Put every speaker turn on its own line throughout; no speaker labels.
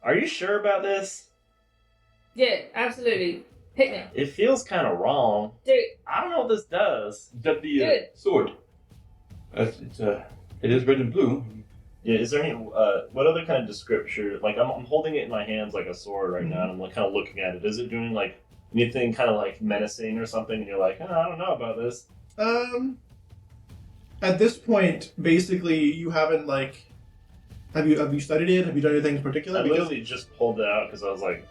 Are you sure about this?
Yeah, absolutely. Hit me.
It feels kind of wrong.
Do it.
I don't know what this does.
Is that the
Good.
sword? It is red and blue.
Yeah, is there any what other kind of description? Like I'm holding it in my hands like a sword right now, and I'm like kind of looking at it. Is it doing like anything kind of like menacing or something? And you're like, oh, I don't know about this.
At this point, basically, you haven't like. Have you studied it? Have you done anything in particular?
I literally just pulled it out because I was like,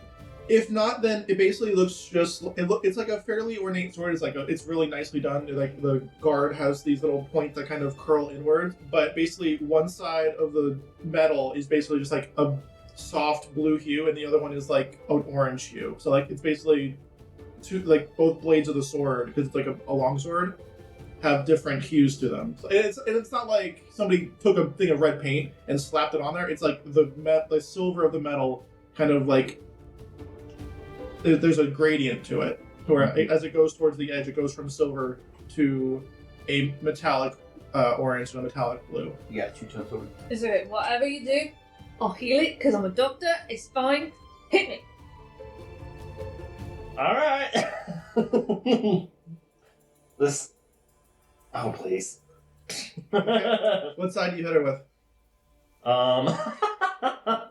if not, then it basically looks just. It's like a fairly ornate sword. It's really nicely done. Like the guard has these little points that kind of curl inward, but basically one side of the metal is basically just like a soft blue hue, and the other one is like an orange hue. So like it's basically like both blades of the sword, because it's like a long sword, have different hues to them. It's not like somebody took a thing of red paint and slapped it on there. It's like the silver of the metal kind of like. There's a gradient to it, where as it goes towards the edge, it goes from silver to a metallic orange and a metallic blue.
You got 2 times over.
Is it whatever you do, I'll heal it because I'm a doctor. It's fine. Hit me.
all right. This. Oh please.
Okay. What side do you hit her with?
I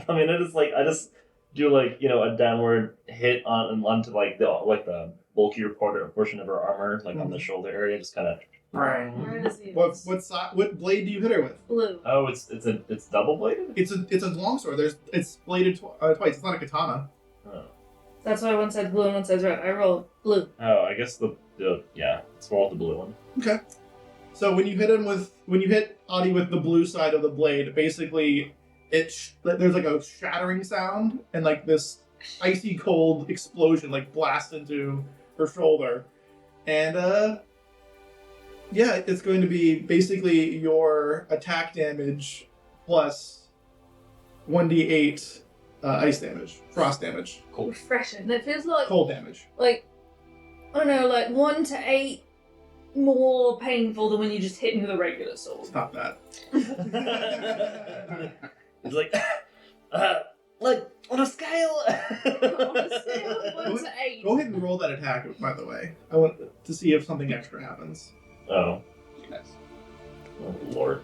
mean, I just do like a downward hit onto like the bulkier portion of her armor, like on the shoulder area, just kind of.
Where does he?
What blade do you hit her with?
Blue.
Oh, it's double bladed.
It's a longsword. It's bladed twice. It's not a katana.
Oh.
That's why one side's blue and one side's red. I roll blue.
Oh, I guess it's more the blue one.
Okay. So when you hit Adi with the blue side of the blade, basically there's like a shattering sound and like this icy cold explosion like blasts into her shoulder, and it's going to be basically your attack damage plus 1d8 ice damage, frost damage,
Cold.
Refreshing. It feels like
cold damage.
like I don't know, like 1 to 8 more painful than when you just hit me with a regular sword.
Stop that.
It's like, on a scale.
On a scale of 1 to 8.
Go ahead and roll that attack, by the way. I want to see if something extra happens.
Oh.
Yes.
Oh, Lord.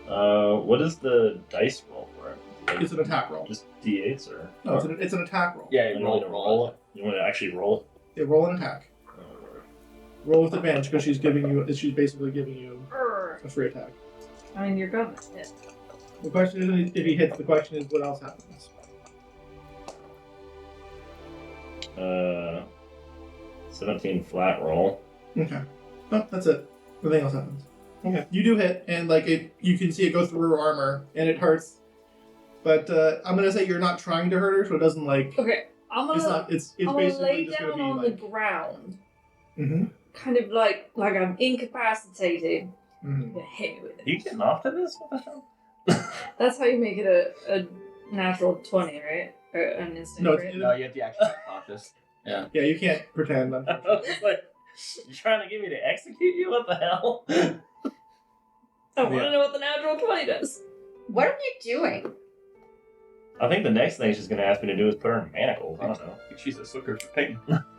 What is the dice roll for it? Like,
It's an attack roll.
just d8s or?
No, it's an attack roll.
Yeah,
You
you
want to
roll
roll it? You want to actually roll it?
Yeah, roll an attack.
Oh, Lord.
Roll with advantage because she's basically giving you
Urgh.
a free attack.
I mean, you're going to hit.
The question isn't if he hits. The question is what else happens.
17 flat roll.
Okay. No, that's it. Nothing else happens. Okay. You do hit, and you can see it go through her armor, and it hurts. But I'm gonna say you're not trying to hurt her, so it doesn't like.
Okay, I'm gonna
It's
I'm gonna
basically
lay
just
down
gonna be
on
like.
the ground,
Mm-hmm.
kind of like I'm incapacitated.
Mm-hmm.
Yeah, hit me with
Are
it.
you getting off to this? What the hell?
That's how you make it a natural 20, right? Or an instant
No,
crit.
No, you have to actually be conscious.
Yeah, you can't pretend.
It's like, you trying to get me to execute you? What the hell?
I want to know what the natural 20 does.
What are you doing?
I think the next thing she's going to ask me to do is put her in manacles. I don't know.
I think she's a sucker for pain.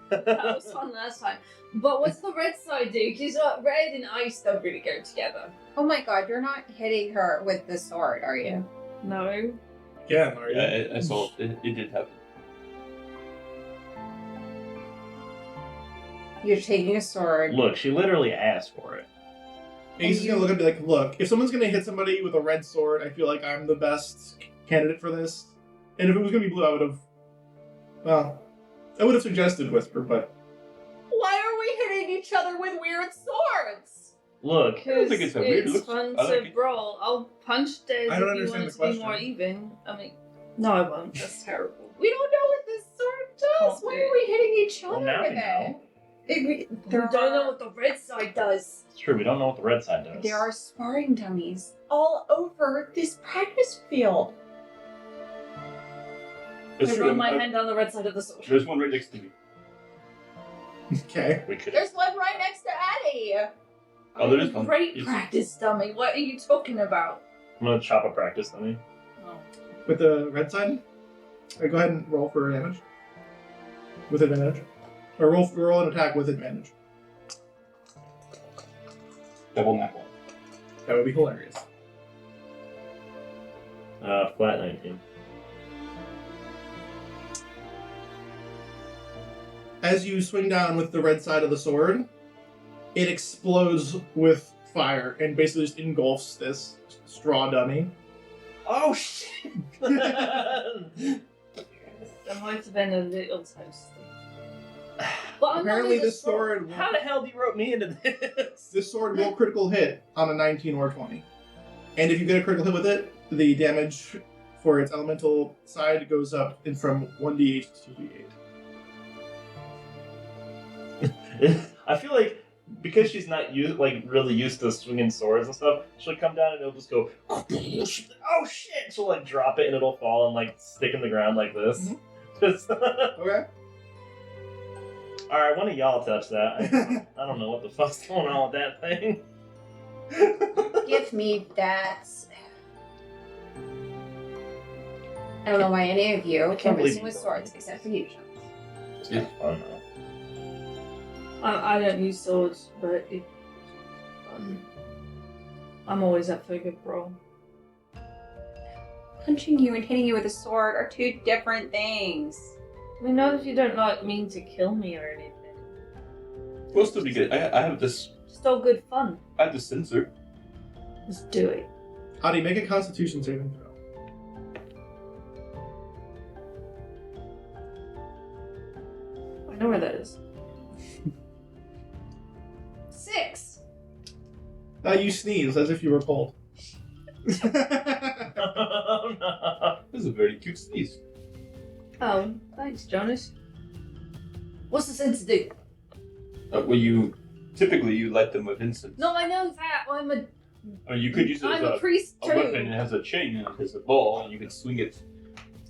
That was fun last time. But what's the red side do? Because red and ice don't really go together.
Oh my god, you're not hitting her with the sword, are you?
No.
Yeah, Mario.
Yeah, I saw it. It did happen.
You're taking a sword.
Look, she literally asked for it.
Ace is gonna look at me like, look, if someone's gonna hit somebody with a red sword, I feel like I'm the best candidate for this. And if it was gonna be blue, I would have suggested Whisper, but
Why are we hitting each other with weird swords?
Look,
Because
think it's a weird look.
fun
I like
to
it.
brawl. I'll punch Des
I don't
if you
understand
want it
the
to be more
question.
even. I mean, no, I won't. That's terrible.
We don't know what this sword does.
Can't
Why
be.
are we hitting each
Well,
other
now
with
we
it?
know.
We don't know what the red side does.
it's true. We don't know what the red side does.
There are sparring dummies all over this practice field.
It's
I
true.
run my hand down the red side of the sword.
There's one right next to me.
okay.
We could.
There's one right next to Addie.
Oh, there is one.
Great
Yes.
practice dummy. What are you talking about?
I'm gonna chop a practice dummy.
Oh.
With the red side? Alright, go ahead and roll for damage. With advantage. Or roll an attack with advantage.
Double nat 1.
That would be hilarious.
Flat 19.
As you swing down with the red side of the sword, it explodes with fire and basically just engulfs this straw dummy.
Oh shit!
That might have been a little toasty. But I'm
Apparently
not in
this sword
How the hell do you rope me into this?
This sword will critical hit on a 19 or 20. And if you get a critical hit with it, the damage for its elemental side goes up from 1d8 to 2d8.
I feel like because she's not really used to swinging swords and stuff, she'll come down and it'll just go, oh shit! She'll like drop it and it'll fall and like stick in the ground like this. Just
Okay.
Alright, one of y'all touch that. I don't know what the fuck's going on with that thing.
Give me that. I don't know why any of you are
can't believe
messing with
you
swords
don't.
except for you, John.
It's kind of fun though.
I don't use swords, but I'm always up for a good brawl.
Punching you and hitting you with a sword are two different things.
I mean, not if you don't mean to kill me or anything.
We'll still be good. I have this.
Just all good fun.
I have this sensor.
Let's do it.
Adi, make a Constitution saving throw.
I know where that is. 6!
You sneeze as if you were cold.
Oh no.
This is a very cute sneeze.
Oh, thanks, Jonas. What's the sense to do?
Well, typically you light them with incense.
No, I know that.
I mean, you could use it as
I'm a priest
a
too.
weapon. It has a chain and it has a ball, and you can swing it.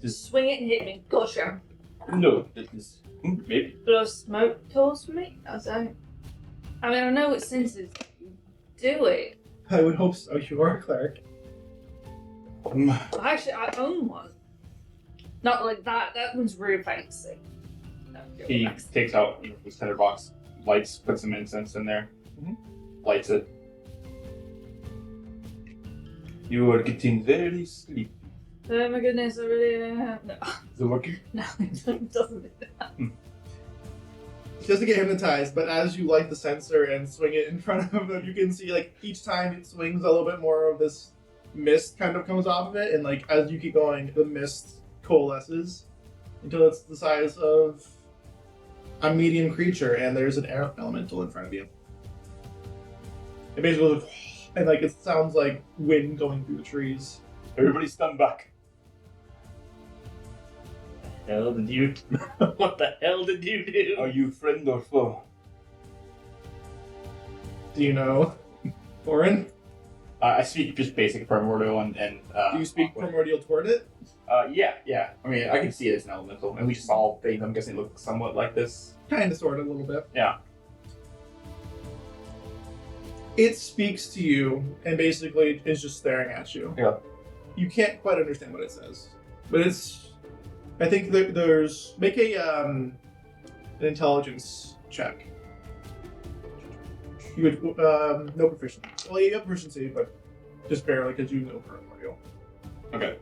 Just
Swing it and hit me. Gotcha.
no, it is maybe.
Blow smoke towards me? I don't. I mean, I know what senses do it.
I would hope so. You are a cleric.
Actually, I own one. Not like that. That one's real fancy. No, real
He
fancy.
takes out his tinder box, lights, puts some incense in there, lights it. You are getting very sleepy.
Oh my goodness, I really no.
Is it working?
No, it doesn't do that.
She doesn't get hypnotized, but as you light the sensor and swing it in front of them, you can see like each time it swings, a little bit more of this mist kind of comes off of it, and like as you keep going, the mist coalesces until it's the size of a medium creature, and there's an air elemental in front of you. It basically goes, and like it sounds like wind going through the trees.
Everybody stand back.
Hell did you? What the hell did you do?
Are you friend or foe?
Do you know, Thorin?
I speak just basic primordial and
Do you speak
Aqua.
primordial toward it?
Yeah. I mean, I can see it as an elemental, and we just all think. I'm guessing it looks somewhat like this.
Kind of, sort of, a little bit.
Yeah.
It speaks to you and basically is just staring at you.
Yeah.
You can't quite understand what it says, but it's. I think that there's make a an intelligence check. You would no proficiency. Well, you have proficiency, but just barely because you know primordial.
Okay.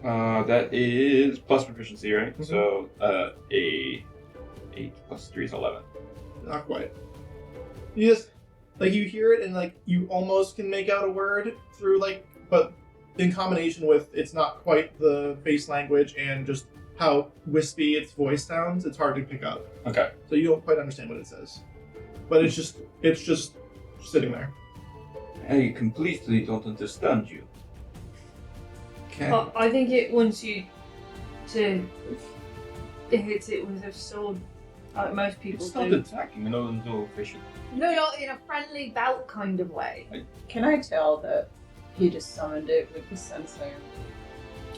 That is plus proficiency, right?
Mhm.
So, a 8 plus 3 is 11.
Not quite. You just like you hear it and like you almost can make out a word through like, but in combination with it's not quite the base language and just how wispy its voice sounds, it's hard to pick up.
Okay.
So you don't quite understand what it says. But it's just sitting there.
I completely don't understand you.
Okay.
I think it wants you to hit it with a sword, like most people
It's not
do.
attacking, no fish.
No, not in a friendly bout kind of way.
Can I tell that he just summoned it with the sensor?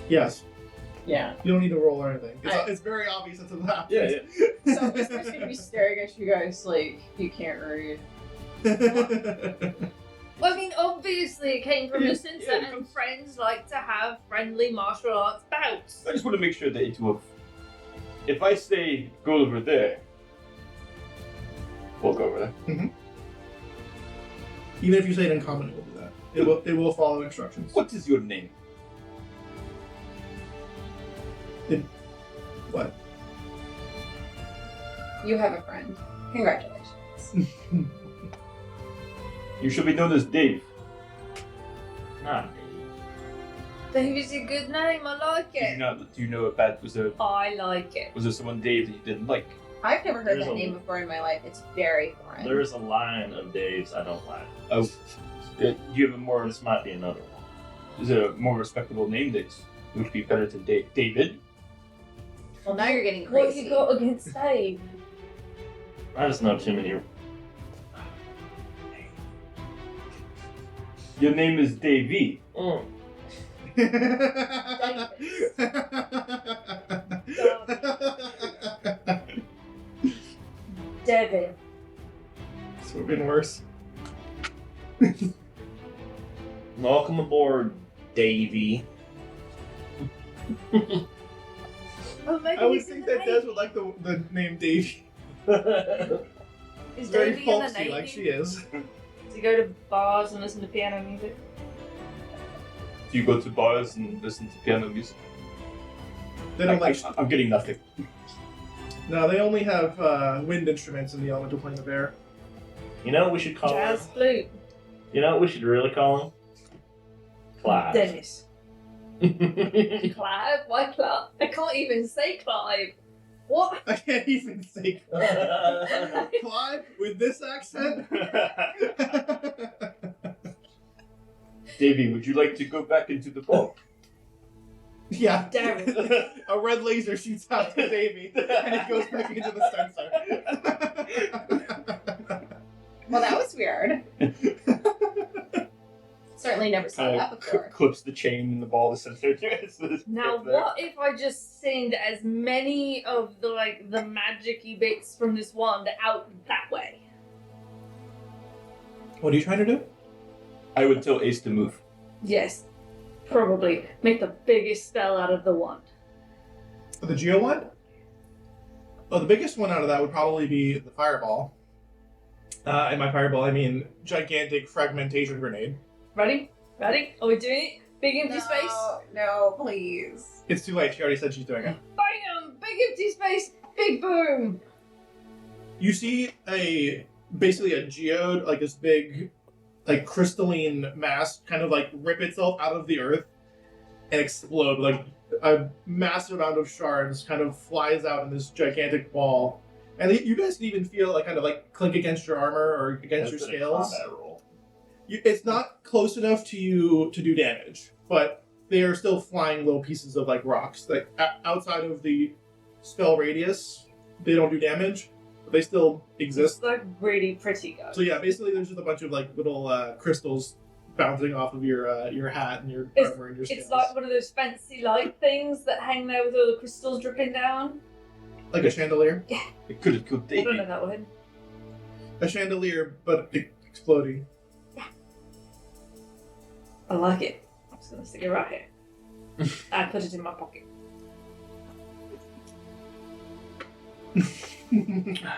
Yes.
Yeah.
You don't need to roll or anything.
I-
It's very obvious that's what happens.
Yeah.
So this guy's gonna be staring at you guys like you can't read.
Well, I mean, obviously it came from
Yeah,
the censor,
yeah,
and friends like to have friendly martial arts bouts.
I just want to make sure that it will. If I say go over there, we'll go over there.
Even if you say it in common, it will do that. It will follow instructions.
What is your name?
What?
You have a friend. Congratulations.
You should be known as Dave.
Not
Dave is a good name. I like
Do you
it.
not? Do you know about was there
I like it.
someone Dave that you didn't like?
I've never heard
There's
that
a-
name before in my life. It's very foreign.
There's a line of Daves I don't like.
Oh, do you have a more?
This might be another one.
Is there a more respectable name that would be better than David?
Well, now you're getting
What
crazy.
you got against Dave?
I just know too many.
Your name is Davey.
Mm.
Devin.
This would have been worse.
Welcome aboard, Davey.
Oh, maybe
I would
he's in
think
the
that Des
Navy.
would like the name Davey.
Is
It's very
Davey in the
folksy,
Navy?
like she is.
Does he go to bars and listen to piano music?
Do you go to bars and listen to piano music?
They don't like.
I'm getting nothing.
No, they only have wind instruments in the elemental plane of air.
You know what we should call
Jazz
him?
flute.
You know what we should really call him? Clive.
Dennis. Clive? Why Clive? I can't even say Clive. What?
I can't even say Clive with this accent.
Davey, would you like to go back into the ball?
Yeah.
Darren.
A red laser shoots out to Davey, and he goes back into the sensor.
Well, that was weird. Certainly never saw that before.
Clips the chain in the ball, the sensor.
Now, what if I just send as many of the magic-y bits from this wand out that way?
What are you trying to do?
I would tell Ace to move.
Yes. Probably. Make the biggest spell out of the wand.
The Geo one? Oh, the biggest one out of that would probably be the fireball. And by fireball, I mean gigantic fragmentation grenade.
Ready? Ready? Are we doing it? Big empty space?
No, please.
It's too late. She already said she's doing it.
Bam! Big empty space! Big boom!
You see basically a geode, like this big, like crystalline mass, kind of like rip itself out of the earth and explode. Like a massive amount of shards kind of flies out in this gigantic ball, and you guys can even feel like kind of like clink against your armor or against your
That's a
scales.
combat roll.
It's not close enough to you to do damage, but they are still flying little pieces of like rocks. Like outside of the spell radius, they don't do damage, but they still exist.
It's like really pretty, guys.
So yeah, basically there's just a bunch of like little crystals bouncing off of your hat and your
It's-
armor and your scales.
It's like one of those fancy light things that hang there with all the crystals dripping down.
Like a chandelier.
It could have killed
I don't
Davey.
know that word.
A chandelier, but exploding.
I like it. I'm just gonna stick it right here. I put it in my pocket.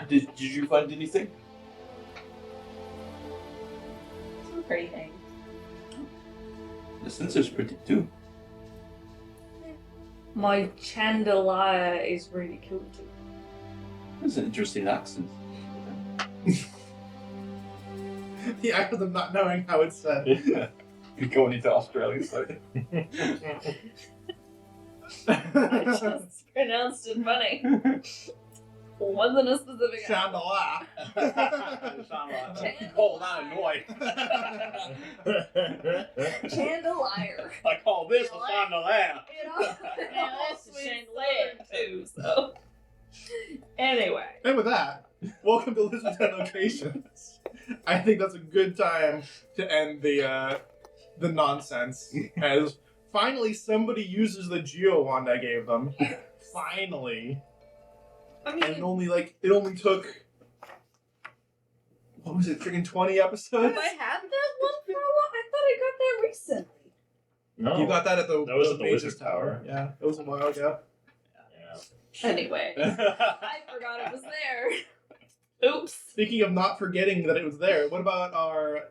Did you find anything?
Some pretty thing.
The sensor's pretty too.
My chandelier is really cool too.
That's an interesting accent.
The act of them not knowing how it's said.
Yeah. You're going into Australia, so.
I just pronounced it funny. Wasn't a specific.
Chandelier.
Call that annoying.
Chandelier.
I call this a chandelier.
You know, and also chandelier too. So, anyway,
And with that, welcome to Lizard's Head Locations. I think that's a good time to end the nonsense, as finally somebody uses the Geo wand I gave them. Finally.
I
And it
mean,
only took, what was it, freaking 20 episodes?
have I had that one for a while?
recently.
No.
You got that at the
That was at the
Mage's
Wizard Tower.
Yeah, it was a while ago.
Anyway, I forgot it was there. Oops.
Speaking of not forgetting that it was there, what about our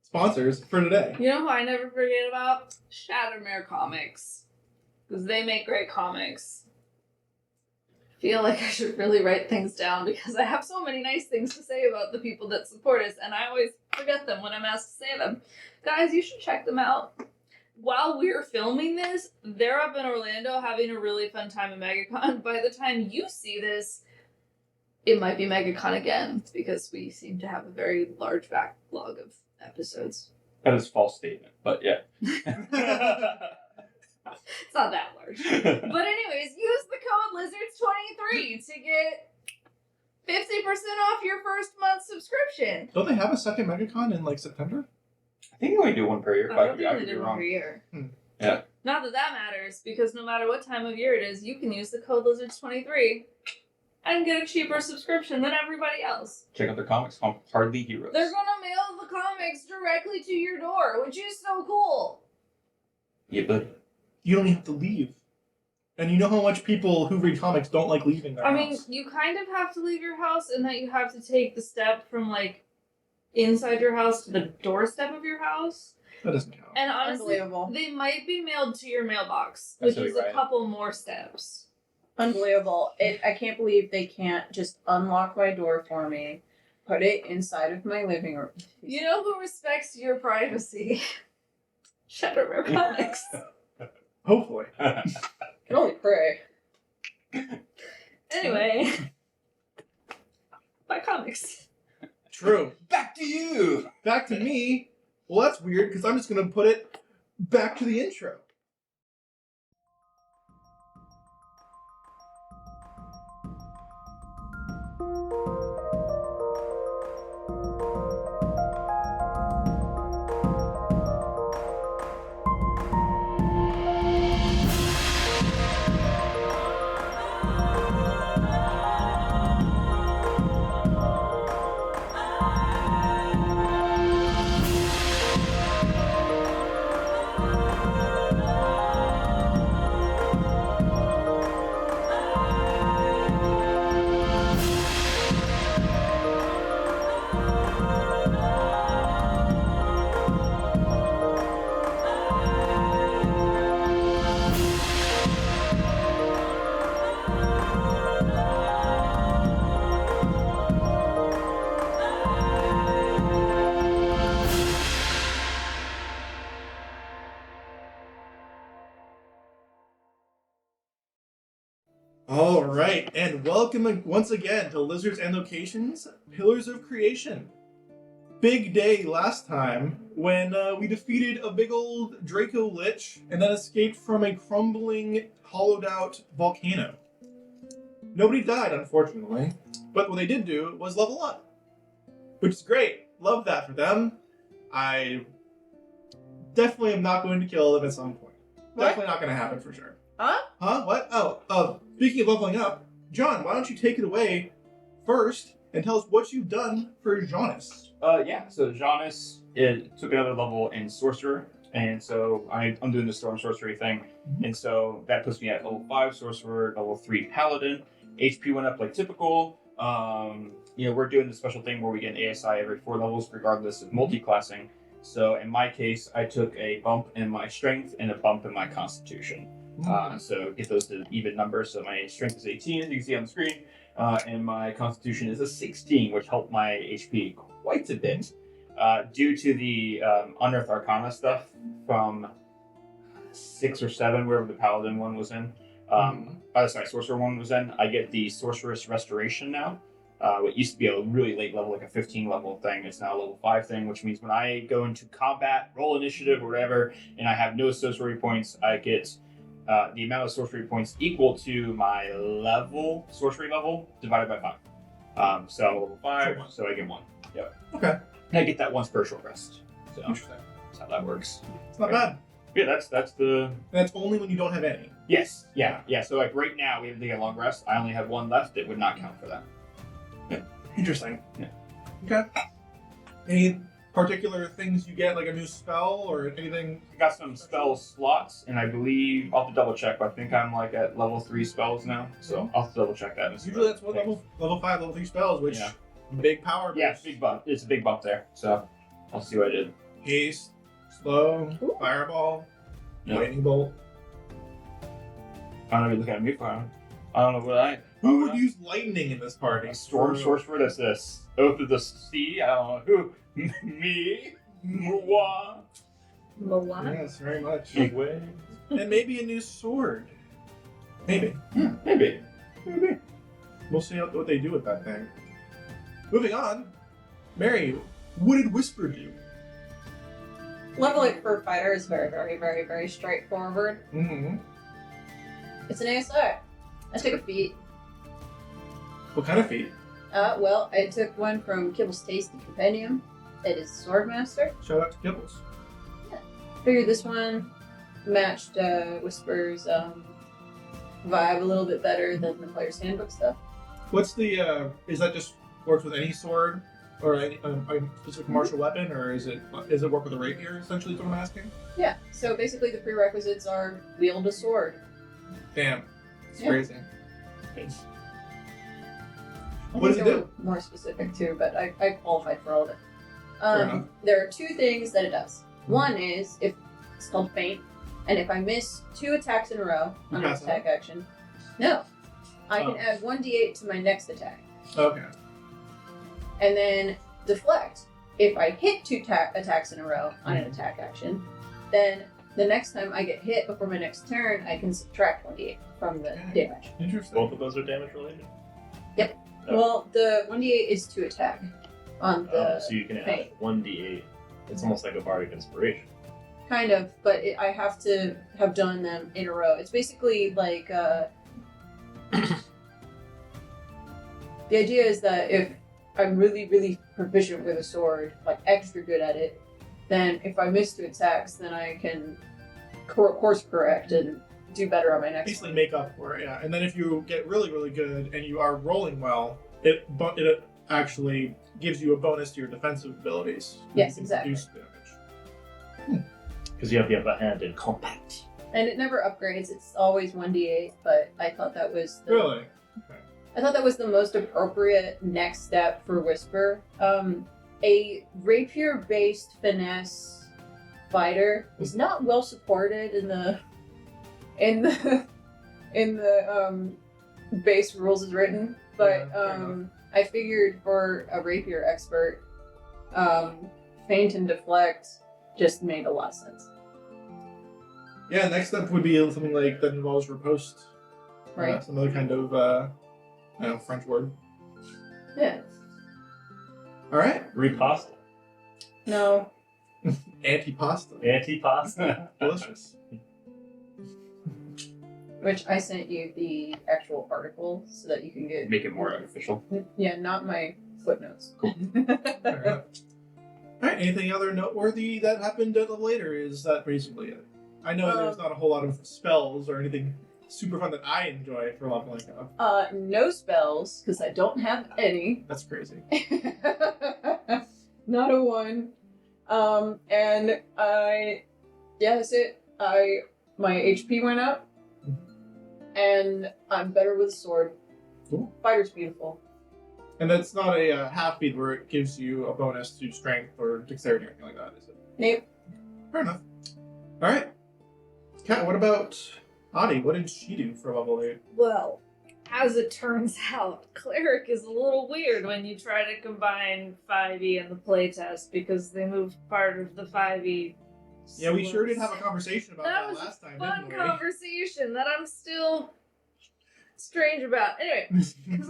sponsors for today?
You know who I never forget about? Shattermare Comics. Because they make great comics. Feel like I should really write things down because I have so many nice things to say about the people that support us, and I always forget them when I'm asked to say them. Guys, you should check them out. While we're filming this, they're up in Orlando having a really fun time at MegaCon. By the time you see this, it might be MegaCon again, because we seem to have a very large backlog of episodes.
That is a false statement, but yeah.
It's not that large. But anyways, use the code Lizards23 to get 50% off your first month subscription.
Don't they have a second MegaCon in like September?
I think you only do one per year,
I
but
don't think
I
they
could be
do one
wrong.
per year.
Yeah.
Not that that matters, because no matter what time of year it is, you can use the code Lizards23 and get a cheaper subscription than everybody else.
Check out their comics called Hardly Heroes.
They're gonna mail the comics directly to your door, which is so cool.
Yeah, but
You don't even have to leave. And you know how much people who read comics don't like leaving their
I
house.
mean, you kind of have to leave your house in that you have to take the step from, like, inside your house to the doorstep of your house.
That doesn't count.
And honestly,
Unbelievable.
they might be mailed to your mailbox,
That's
which is
really
a
right.
couple more steps.
Unbelievable. I can't believe they can't just unlock my door for me, put it inside of my living room.
You know who respects your privacy? Shattermare Comics.
Hopefully.
I can only pray.
Anyway. Buy comics.
True.
back to you.
Back to me. Well, that's weird because I'm just going to put it back to the intro. All right, and welcome once again to Lizards and Locations, Pillars of Creation. Big day last time when we defeated a big old Draco Lich and then escaped from a crumbling, hollowed out volcano. Nobody died, unfortunately, but what they did do was level up, which is great. Love that for them. I definitely am not going to kill them at some point.
What?
Definitely not going to happen for sure.
Huh?
Huh? What? Oh, speaking of leveling up, John, why don't you take it away first and tell us what you've done for Jonas?
Yeah, so Jonas took another level in Sorcerer, and so I'm doing the Storm Sorcery thing, and so that puts me at level 5 Sorcerer, level 3 Paladin. HP went up like typical. We're doing the special thing where we get an ASI every 4 levels, regardless of multi-classing. So in my case, I took a bump in my Strength and a bump in my Constitution. So get those to even numbers. So my Strength is 18, as you can see on the screen, and my Constitution is a 16, which helped my HP quite a bit. Due to the Unearthed Arcana stuff from 6 or 7, wherever the Paladin one was in. Sorcerer one was in. I get the Sorceress Restoration now. What used to be a really late level, like a 15 level thing, it's now a level 5 thing, which means when I go into combat, roll initiative, or whatever, and I have no sorcery points, I get the amount of sorcery points equal to my sorcery level, divided by 5. So level 5, so I get 1. Yep.
Okay.
And I get that once per short rest. So
Interesting.
that's how that works.
It's not bad.
Yeah, that's the...
And that's only when you don't have any.
Yes, yeah. So like right now, we have to take a long rest. I only have 1 left. It would not count for that.
Interesting.
Yeah.
Okay. Any particular things you get, like a new spell or anything?
I got some spell slots, and I believe I'll have to double check, but I think I'm like at level 3 spells now, so I'll have to double check that.
Usually that's what level 5, level 3 spells, which
Yeah.
big power.
Yeah,
boost.
big bump. It's a big bump there, so I'll see what I did.
Haste, slow,
Ooh.
fireball,
Yeah.
lightning bolt.
I don't know what you're looking at me for. I don't know what I.
Who would use lightning in this party?
A storm sorcerer? That's this. Oath of the Sea? I don't know who. Me? Moi?
Moana.
Yes, very much.
Big way.
And maybe a new sword. Maybe.
Maybe.
We'll see what they do with that thing. Moving on. Mary, what did Whisper do?
Leveling for fighter is very, very, very, very straightforward.
Mm-hmm.
It's an ASI. I took a feat.
What kind of feat?
Well, I took one from Kibble's Tasty Compendium. It is Swordmaster.
Shout out to Gibbles.
Figured this one matched Whisper's vibe a little bit better than the player's handbook stuff.
What's the, is that just works with any sword? Or any a specific martial weapon? Or is it work with a rapier, essentially, is what I'm asking?
Yeah, so basically the prerequisites are wield a sword.
Damn. It's
Yeah.
crazy.
I
What does
think
it
there
do?
were more specific too, but I qualified for all of it.
Fair enough.
There are two things that it does. One is if it's called feint, and if I miss 2 attacks in a row on an
pass
attack action, no, I can
Oh.
add 1d8 to my next attack,
Okay.
and then deflect. If I hit 2 attacks in a row on an attack action, then the next time I get hit before my next turn, I can subtract 1d8 from the
Okay.
damage.
Interesting.
Both of those are damage related.
Yep.
Oh.
Well, the 1d8 is to attack on the
So you can add
feint.
1d8. It's almost like a bardic inspiration.
Kind of, but I have to have done them in a row. It's basically like the idea is that if I'm really, really proficient with a sword, like extra good at it, then if I miss 2 attacks, then I can course correct and do better on my next
Basically
one.
make up for it, yeah. And then if you get really, really good and you are rolling well, it actually gives you a bonus to your defensive abilities.
Yes,
You can
exactly.
reduce damage.
Because you have the upper hand in combat.
And it never upgrades. It's always 1d8. But I thought that was
Really?
I thought that was the most appropriate next step for Whisper. A rapier-based finesse fighter is not well supported in the base rules as written, but
Yeah, fair enough.
I figured for a rapier expert, feint and deflect just made a lot of sense.
Yeah, next step would be something like that involves riposte.
Right.
Some other kind of, I don't know, French word.
Yeah.
Alright.
Riposta.
No.
Antipasta.
Antipasta.
Delicious.
Which I sent you the actual article so that you can get.
Make it more official.
Yeah, not my footnotes.
Fair enough. Alright, anything other noteworthy that happened a little later? Is that basically it? I know there's not a whole lot of spells or anything super fun that I enjoy for leveling up.
No spells, because I don't have any.
That's crazy.
Not a one. And that's it. My HP went up, and I'm better with a sword.
Cool.
Fighter's beautiful.
And that's not a half beat where it gives you a bonus to strength or dexterity or anything like that, is it?
Nope.
Fair enough. Alright. Kat, what about Adi? What did she do for level 8?
Well, as it turns out, cleric is a little weird when you try to combine 5e and the playtest because they move part of the 5e.
Yeah, we sure did
slots.
have a conversation about
That
that
was
last time,
Fun
didn't we?
conversation that I'm still strange about. Anyway, because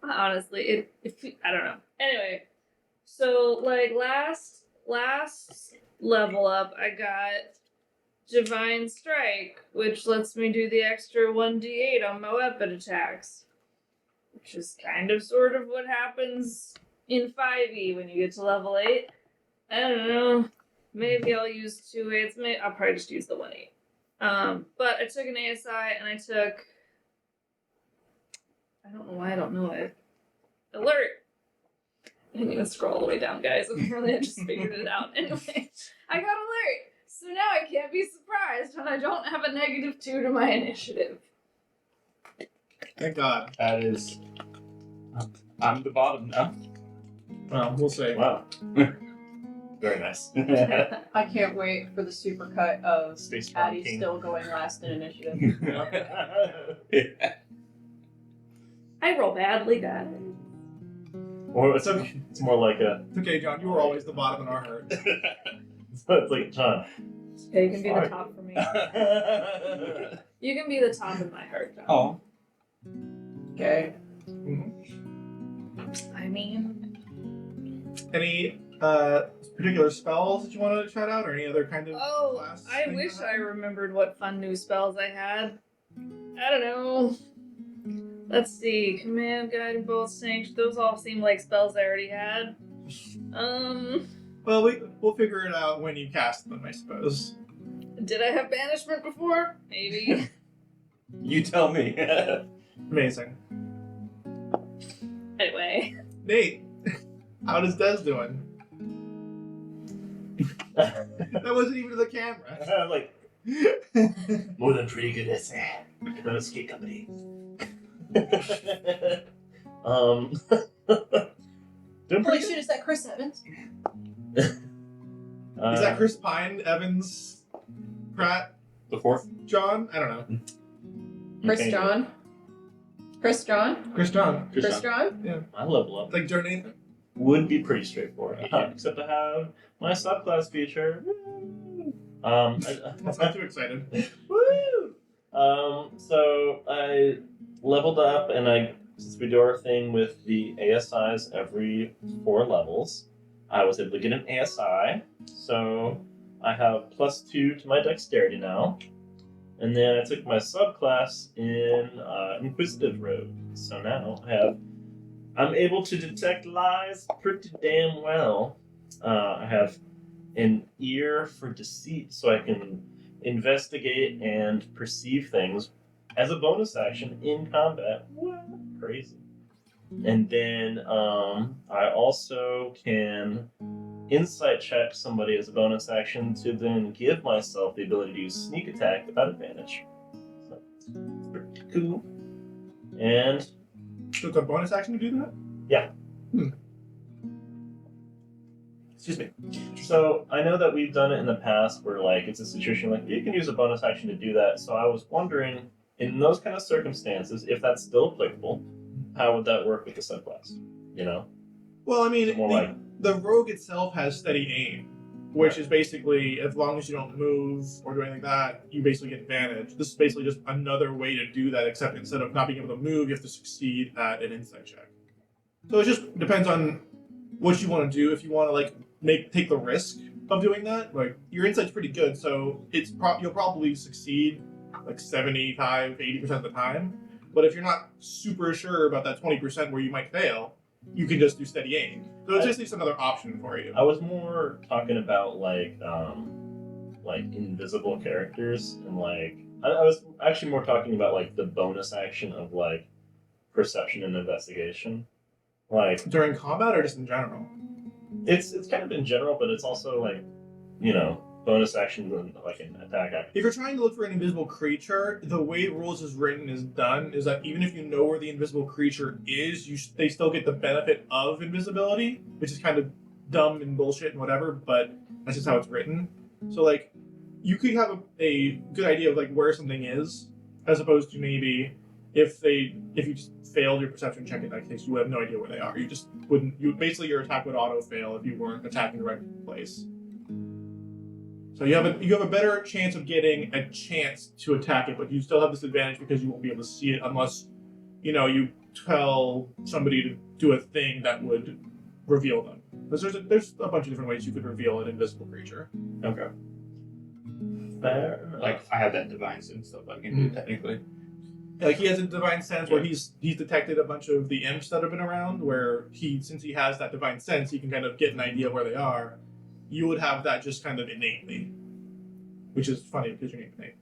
honestly, I don't know. Anyway, so like last level up, I got Divine Strike, which lets me do the extra 1d8 on my weapon attacks, which is kind of sort of what happens in 5e when you get to level 8. I don't know. Maybe I'll use 2 8s. Maybe I'll probably just use the 1 8. But I took an ASI and I took. I don't know why I don't know it. Alert! didn't even scroll all the way down, guys. Apparently I just figured it out. Anyway, I got alert. So now I can't be surprised when I don't have a -2 to my initiative.
Thank God.
That is. I'm the bottom now.
Well, we'll see.
Wow. Very nice.
I can't wait for the supercut of
Space
Addie
King.
still going last in initiative.
I roll badly, guys.
Or it's more like a.
It's okay, John. You were always the bottom in our heart.
It's like John.
Yeah, you can be
Sorry.
the top for me. You can be the top of my heart, John.
Oh.
Okay.
I mean,
Any particular spells that you want to shout out, or any other kind of class?
I
thing
wish
that
I
happened?
remembered what fun new spells I had. I don't know. Let's see. Command, guide, and both sanction. Those all seem like spells I already had.
Well, we'll figure it out when you cast them, I suppose.
Did I have banishment before? Maybe.
You tell me.
Amazing.
Anyway.
Nate, how does Des doing? That wasn't even to the camera.
Like, more than pretty good essay. No skate company. Doing
Well,
pretty
as soon as that Chris Evans.
good.
Is that Chris Pine, Evans, Pratt,
The fourth.
John? I don't know.
Chris
Okay.
John. Chris John.
Chris John.
Chris John.
My level up
Like Joe Nathan.
would be pretty straightforward, except to have my subclass feature.
That's not too excited.
Woo! So I leveled up, and since we do our thing with the ASIs every 4 levels, I was able to get an ASI. So I have +2 to my dexterity now, and then I took my subclass in Inquisitive Rogue. So now I'm able to detect lies pretty damn well. I have an ear for deceit, so I can investigate and perceive things as a bonus action in combat. What? Crazy. And then I also can insight check somebody as a bonus action to then give myself the ability to use sneak attack without advantage. So it's pretty cool. And
So it's a bonus action to do that?
excuse me. So I know that we've done it in the past where like it's a situation like you can use a bonus action to do that. So I was wondering, in those kind of circumstances, if that's still applicable, how would that work with the subclass? You know?
Well, I mean,
More like
the rogue itself has steady aim, which is basically as long as you don't move or do anything like that, you basically get advantage. This is basically just another way to do that, except instead of not being able to move, you have to succeed at an insight check. So it just depends on what you want to do. If you want to like take the risk of doing that, like your insight's pretty good, so you'll probably succeed like 75-80% of the time. But if you're not super sure about that 20% where you might fail, you can just do steady aim. So it's just another option for you.
I was more talking about like invisible characters and like I was actually more talking about like the bonus action of like perception and investigation. Like
During combat or just in general?
it's kind of in general, but it's also like, you know, bonus action and like an attack action.
If you're trying to look for an invisible creature, the way rules is written is that even if you know where the invisible creature is, they still get the benefit of invisibility, which is kind of dumb and bullshit and whatever, but that's just how it's written. So like, you could have a good idea of like where something is, as opposed to maybe if you just failed your perception check in that case, you would have no idea where they are. You just wouldn't. Basically your attack would auto fail if you weren't attacking the right place. So you have a better chance of getting a chance to attack it, but you still have this advantage because you won't be able to see it unless, you tell somebody to do a thing that would reveal them. Because there's a bunch of different ways you could reveal an invisible creature.
Okay. Fair.
Like I have that divine sense stuff I can do technically.
Like he has a divine sense where he's detected a bunch of the imps that have been around, where since he has that divine sense, he can kind of get an idea where they are. You would have that just kind of innately, which is funny because your name's Nate.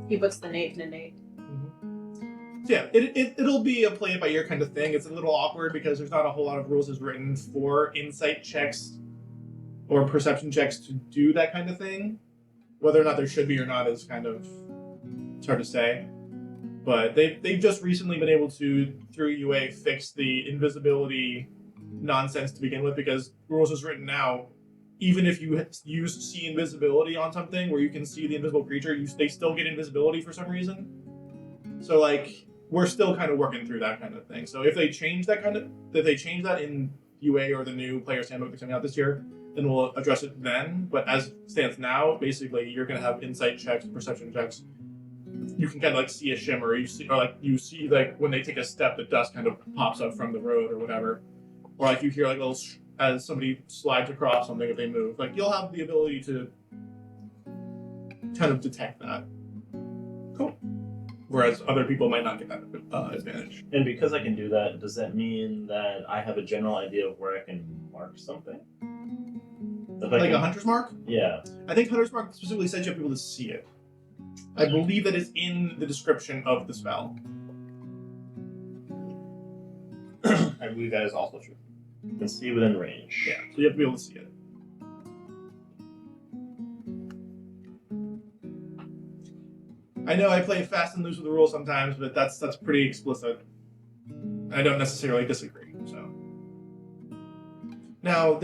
He puts the Nate in a Nate.
Yeah, it'll be a play it by ear kind of thing. It's a little awkward because there's not a whole lot of rules is written for insight checks or perception checks to do that kind of thing. Whether or not there should be or not is kind of, it's hard to say. But they've just recently been able to, through UA, fix the invisibility nonsense to begin with, because rules is written now, even if you see invisibility on something where you can see the invisible creature, they still get invisibility for some reason. So like, we're still kind of working through that kind of thing. So if they change that in UA or the new player's handbook that's coming out this year, then we'll address it then. But as it stands now, basically you're gonna have insight checks, perception checks. You can kind of like see a shimmer. You see like when they take a step, the dust kind of pops up from the road or whatever, or like you hear like little as somebody slides across something if they move. Like you'll have the ability to kind of detect that. Cool. Whereas other people might not get that advantage.
And because I can do that, does that mean that I have a general idea of where I can mark something?
Like a hunter's mark?
Yeah.
I think hunter's mark specifically says you have people to see it. I believe that is in the description of the spell.
I believe that is also true.
And see within range.
Yeah, so you have to be able to see it. I know I play fast and loose with the rules sometimes, but that's pretty explicit. I don't necessarily disagree. So now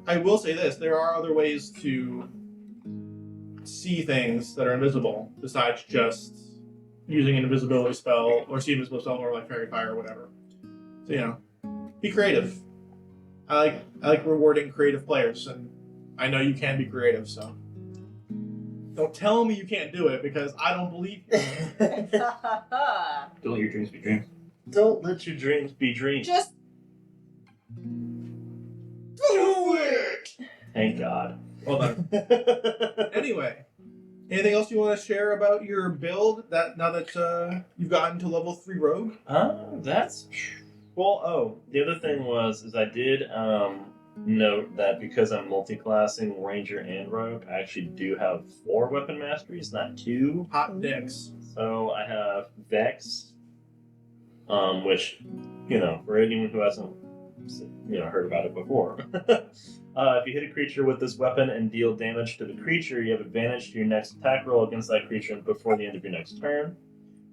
I will say this: there are other ways to see things that are invisible besides just using an invisibility spell or see invisible spell or like fairy fire or whatever. So be creative. I like rewarding creative players, and I know you can be creative. So. Don't tell me you can't do it because I don't believe you.
Don't let your dreams be dreams.
Don't let your dreams be dreams.
Just
do it!
Thank God.
Well done. Anyway, anything else you want to share about your build now that you've gotten to level 3 rogue?
The other thing is I did note that because I'm multi-classing Ranger and Rogue, I actually do have 4 weapon masteries, not 2.
Hot dicks.
So I have Vex, which, for anyone who hasn't, heard about it before. If you hit a creature with this weapon and deal damage to the creature, you have advantage to your next attack roll against that creature before the end of your next turn.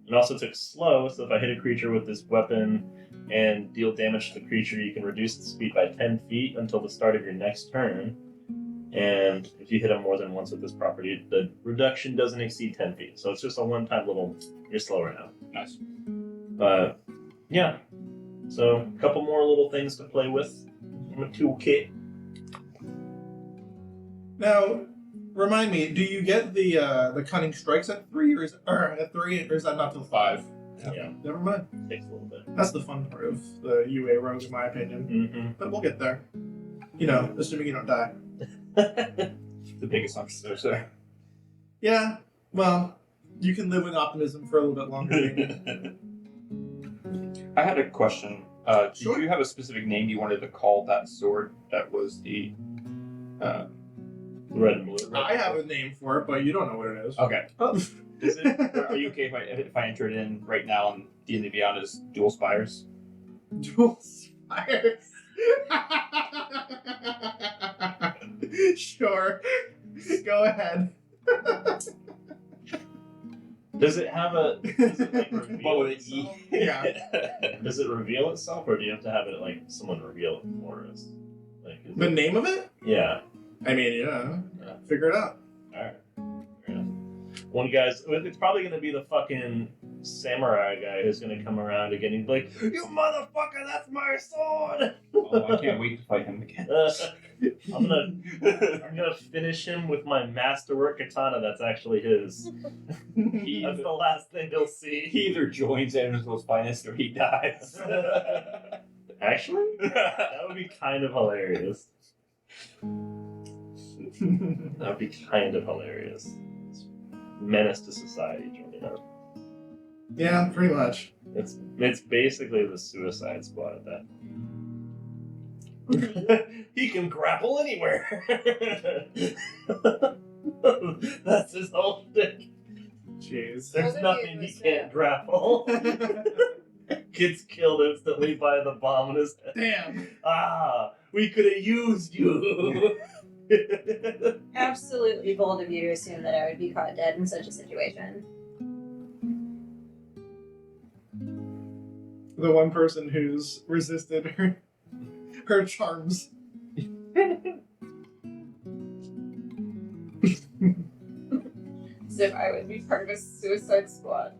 It also took slow, so if I hit a creature with this weapon and deal damage to the creature, you can reduce the speed by 10 feet until the start of your next turn. And if you hit them more than once with this property, the reduction doesn't exceed 10 feet. So it's just a one-time little, you're slower now.
Nice.
But, yeah. So, a couple more little things to play with in the toolkit.
Now, remind me, do you get the cunning strikes at 3 or is that not till 5?
Yeah.
Never mind.
Takes a little bit.
That's the fun part of the UA rogue, in my opinion.
Mm-hmm.
But we'll get there. Assuming you don't die.
The big assumption there, sir.
Yeah. Well, you can live with optimism for a little bit longer. Maybe.
I had a question.
Sure.
Do you have a specific name you wanted to call that sword that was the...
Red and blue.
I have a name for it, but you don't know what it is.
Okay.
Oh.
Are you okay if I enter it in right now on D&D Beyond as Dual Spires?
Dual Spires? Sure. Go ahead.
Does it have a... Does it, reveal
What with an
itself?
E?
Yeah.
Does it reveal itself, or do you have to have it, someone reveal it for us?
The name of it?
Yeah.
I mean, yeah. Figure it out.
Alright. Fair enough. One guy's... It's probably going to be the fucking samurai guy who's going to come around again and be like, "You motherfucker, that's my sword!"
Oh, I can't wait to fight him again.
I'm gonna finish him with my masterwork katana that's actually his. That's the last thing he'll see.
He either joins Andersville's finest or he dies.
Actually, that would be kind of hilarious. That would be kind of hilarious. Menace to society joining up.
Yeah, pretty much.
It's basically the Suicide Squad at that. He can grapple anywhere. That's his whole thing.
Jeez.
There's
Both of
nothing
you
he can't
said-
grapple. Gets killed instantly by the bomb in his head.
Damn.
Ah, we could have used you.
Absolutely bold of you to assume that I would be caught dead in such a situation.
The one person who's resisted her charms.
As if I would be part of a suicide squad.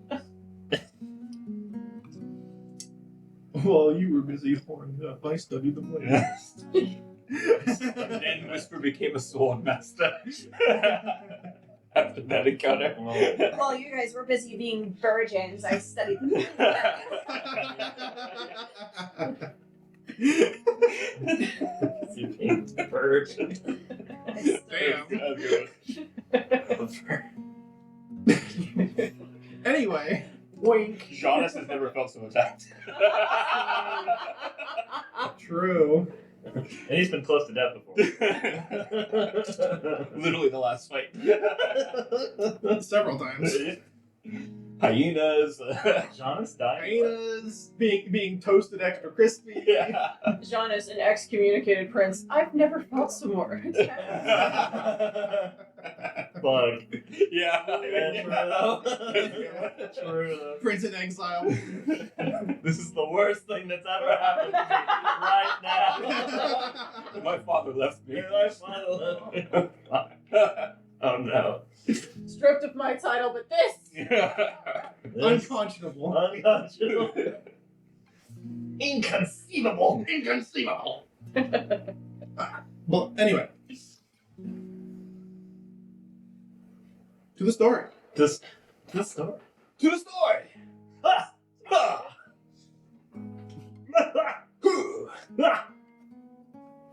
While you were busy whoring up, I studied the blade.
Then Whisper became a sword master. After that encounter.
While you guys were busy being virgins, I studied.
You being virgin.
Damn.
Damn.
Anyway,
Wink.
Jonas has never felt so attacked.
true.
And he's been close to death before.
Literally the last fight.
Several times.
Hyenas.
Jonas died.
Hyenas being toasted extra crispy.
Yeah.
Jonas, an excommunicated prince. I've never felt so more.
Bug.
Yeah.
True though.
Prince in exile.
This is the worst thing that's ever happened to me right now.
My father left me.
My father left me. Oh no.
Stripped of my title, but this!
Unconscionable.
Unconscionable. Inconceivable. Inconceivable.
Well, anyway. To the story.
This story.
To the story.
Ah! Ah!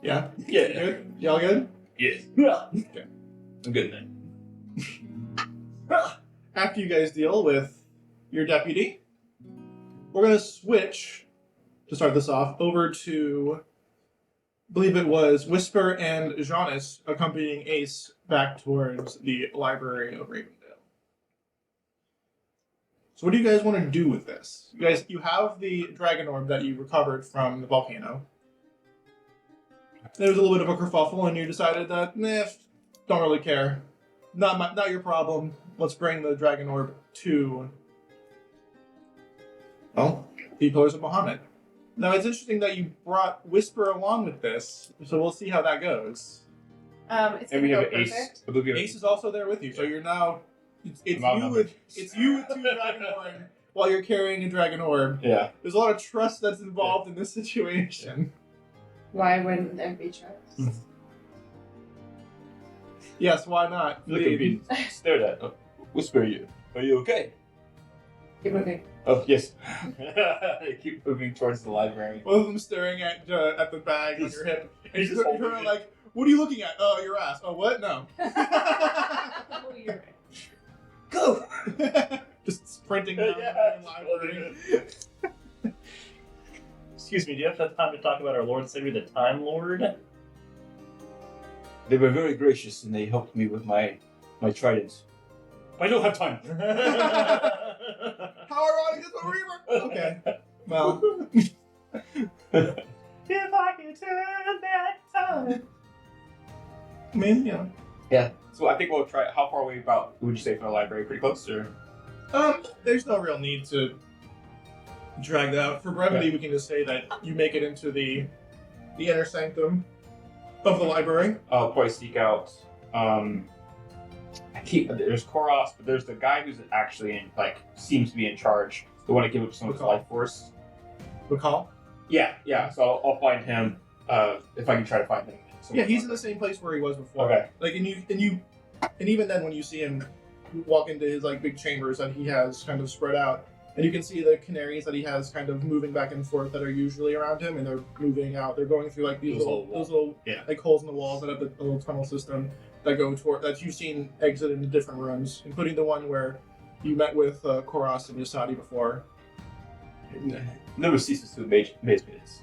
Yeah.
Yeah.
Good? Y'all good?
Yes.
Okay.
I'm good then.
After you guys deal with your deputy, we're going to switch, to start this off, over to, I believe it was Whisper and Jonas accompanying Ace back towards the library of Ravendale. So what do you guys want to do with this? You have the dragon orb that you recovered from the volcano. There was a little bit of a kerfuffle, and you decided that, don't really care. Not your problem. Let's bring the dragon orb to, well, the Pillars of Bahamut. Now, it's interesting that you brought Whisper along with this, so we'll see how that goes.
It's
And
gonna
we
go
have Ace.
perfect.
I believe we have
Ace is also there with you, so you're now, it's
I'm outnumbered.
you with two Dragonborn while you're carrying a dragon orb.
Yeah.
There's a lot of trust that's involved in this situation.
Why wouldn't there be trust?
Yes, why not?
Look at me stared at. Oh, Whisper, are you okay?
Keep moving.
Oh, yes. I keep moving towards the library.
Both of them staring at the bag on your hip. And
he's
you
just
turn
holding
around
it.
like, what are you looking at? Oh, your ass. Oh, what? No.
Oh, you're right.
Go! Just sprinting down
Yeah,
the library.
Excuse me, do you have time to talk about our Lord and Savior, the Time Lord?
They were very gracious and they helped me with my trident. I don't have time.
How ironic is a reaver? Okay. Well,
If I could turn back time.
I mean,
Yeah. So I think we'll try. How far away about would you say from the library? Pretty close, or?
there's no real need to drag that out. For brevity, we can just say that you make it into the inner sanctum of the library.
I'll probably seek out. There's Koros, but there's the guy who's actually seems to be in charge. The one that gave up some of his
Recall.
life force.
Recall?
Yeah. So I'll find him if I can try to find him.
Yeah, he's in the same place where he was before.
Okay.
Like, and even then, when you see him walk into his big chambers that he has kind of spread out, and you can see the canaries that he has kind of moving back and forth that are usually around him, and they're moving out. They're going through these
Those
little
yeah.
holes in the walls that have the little tunnel system that go toward that you've seen exit into different rooms, including the one where you met with Koros and Yasadi before.
Never ceases to amaze me. It's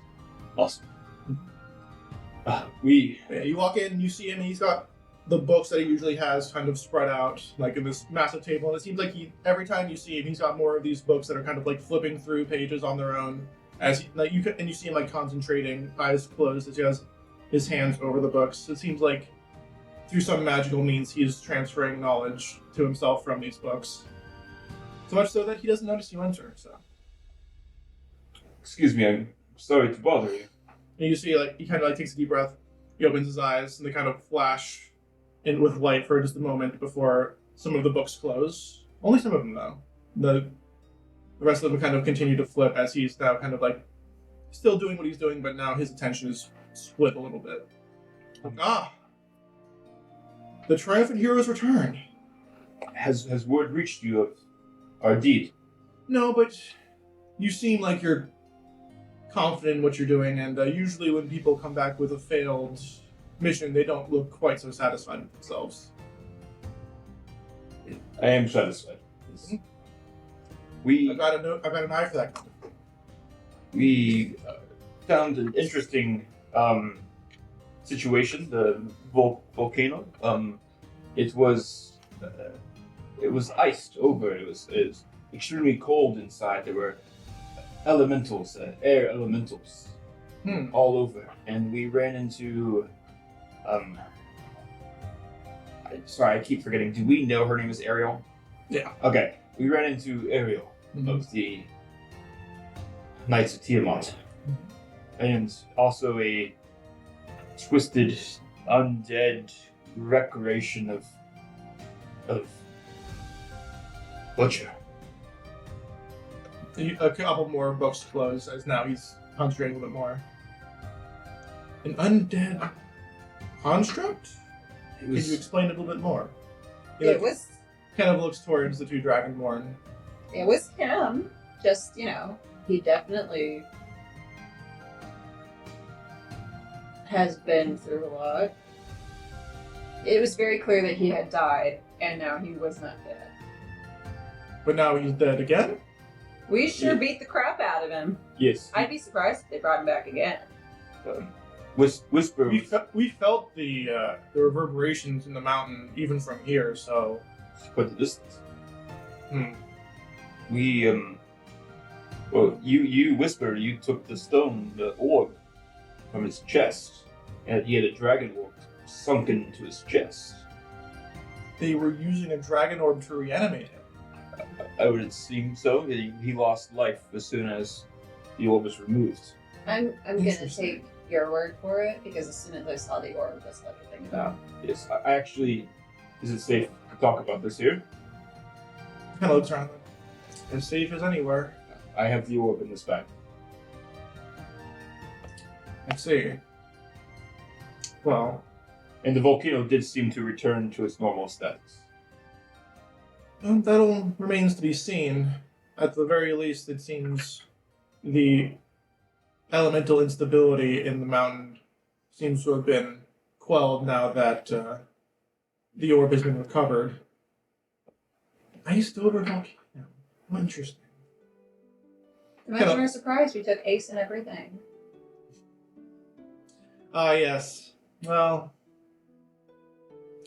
awesome.
Yeah, you walk in and you see him, and he's got the books that he usually has kind of spread out like in this massive table, and it seems like every time you see him, he's got more of these books that are kind of like flipping through pages on their own as you see him like concentrating, eyes closed, as he has his hands over the books. It seems like through some magical means he's transferring knowledge to himself from these books, so much so that he doesn't notice you enter. So
Excuse me, I'm sorry to bother you.
and you see like he kind of like takes a deep breath, he opens his eyes, and they kind of flash in with light for just a moment before some of the books close. Only some of them, though. The rest of them kind of continue to flip as he's now kind of like still doing what he's doing, but now his attention is split a little bit. Ah! The triumphant heroes return.
Has word reached you of our deed?
No, but you seem like you're confident in what you're doing, and usually when people come back with a failed mission, they don't look quite so satisfied with themselves.
I am satisfied.
I've
We
got an eye for that.
we found an interesting situation. The volcano. It was iced over. It was extremely cold inside. There were elementals, air elementals, all over, and we ran into. Sorry, I keep forgetting. Do we know her name is Ariel?
Yeah.
Okay, we ran into Ariel of the Knights of Tiamat, and also a twisted, undead recreation of Butcher.
A couple more books close as now he's concentrating a little bit more. An undead construct? Can you explain it a little bit more? He
It was
kind of looks towards the two Dragonborn.
him. Just,
He definitely has been through a lot. It was very clear that he had died, and now he was not dead.
But now he's dead again?
We sure beat the crap out of him.
Yes.
I'd be surprised if they brought him back again.
Whisper.
We felt the reverberations in the mountain even from here, so...
Quite the distance.
Hmm.
We well, you Whisper. You took the stone, the orb, from his chest, and he had a dragon orb sunken into his chest.
They were using a dragon orb to reanimate him.
I would assume so. He lost life as soon as the orb was removed.
I'm gonna
Interesting.
take your word for it, because as soon as I saw the orb, that's what I think about.
Yes, I actually. Is it safe to talk about this here?
Kind of looks around. As safe as anywhere.
I have the orb in this bag.
Let's see. Well,
And the volcano did seem to return to its normal status.
that all remains to be seen. At the very least, it seems the elemental instability in the mountain seems to have been quelled now that the orb has been recovered. Iced over volcano. Interesting.
Imagine our surprise, we took Ace and everything.
Ah, yes. Well,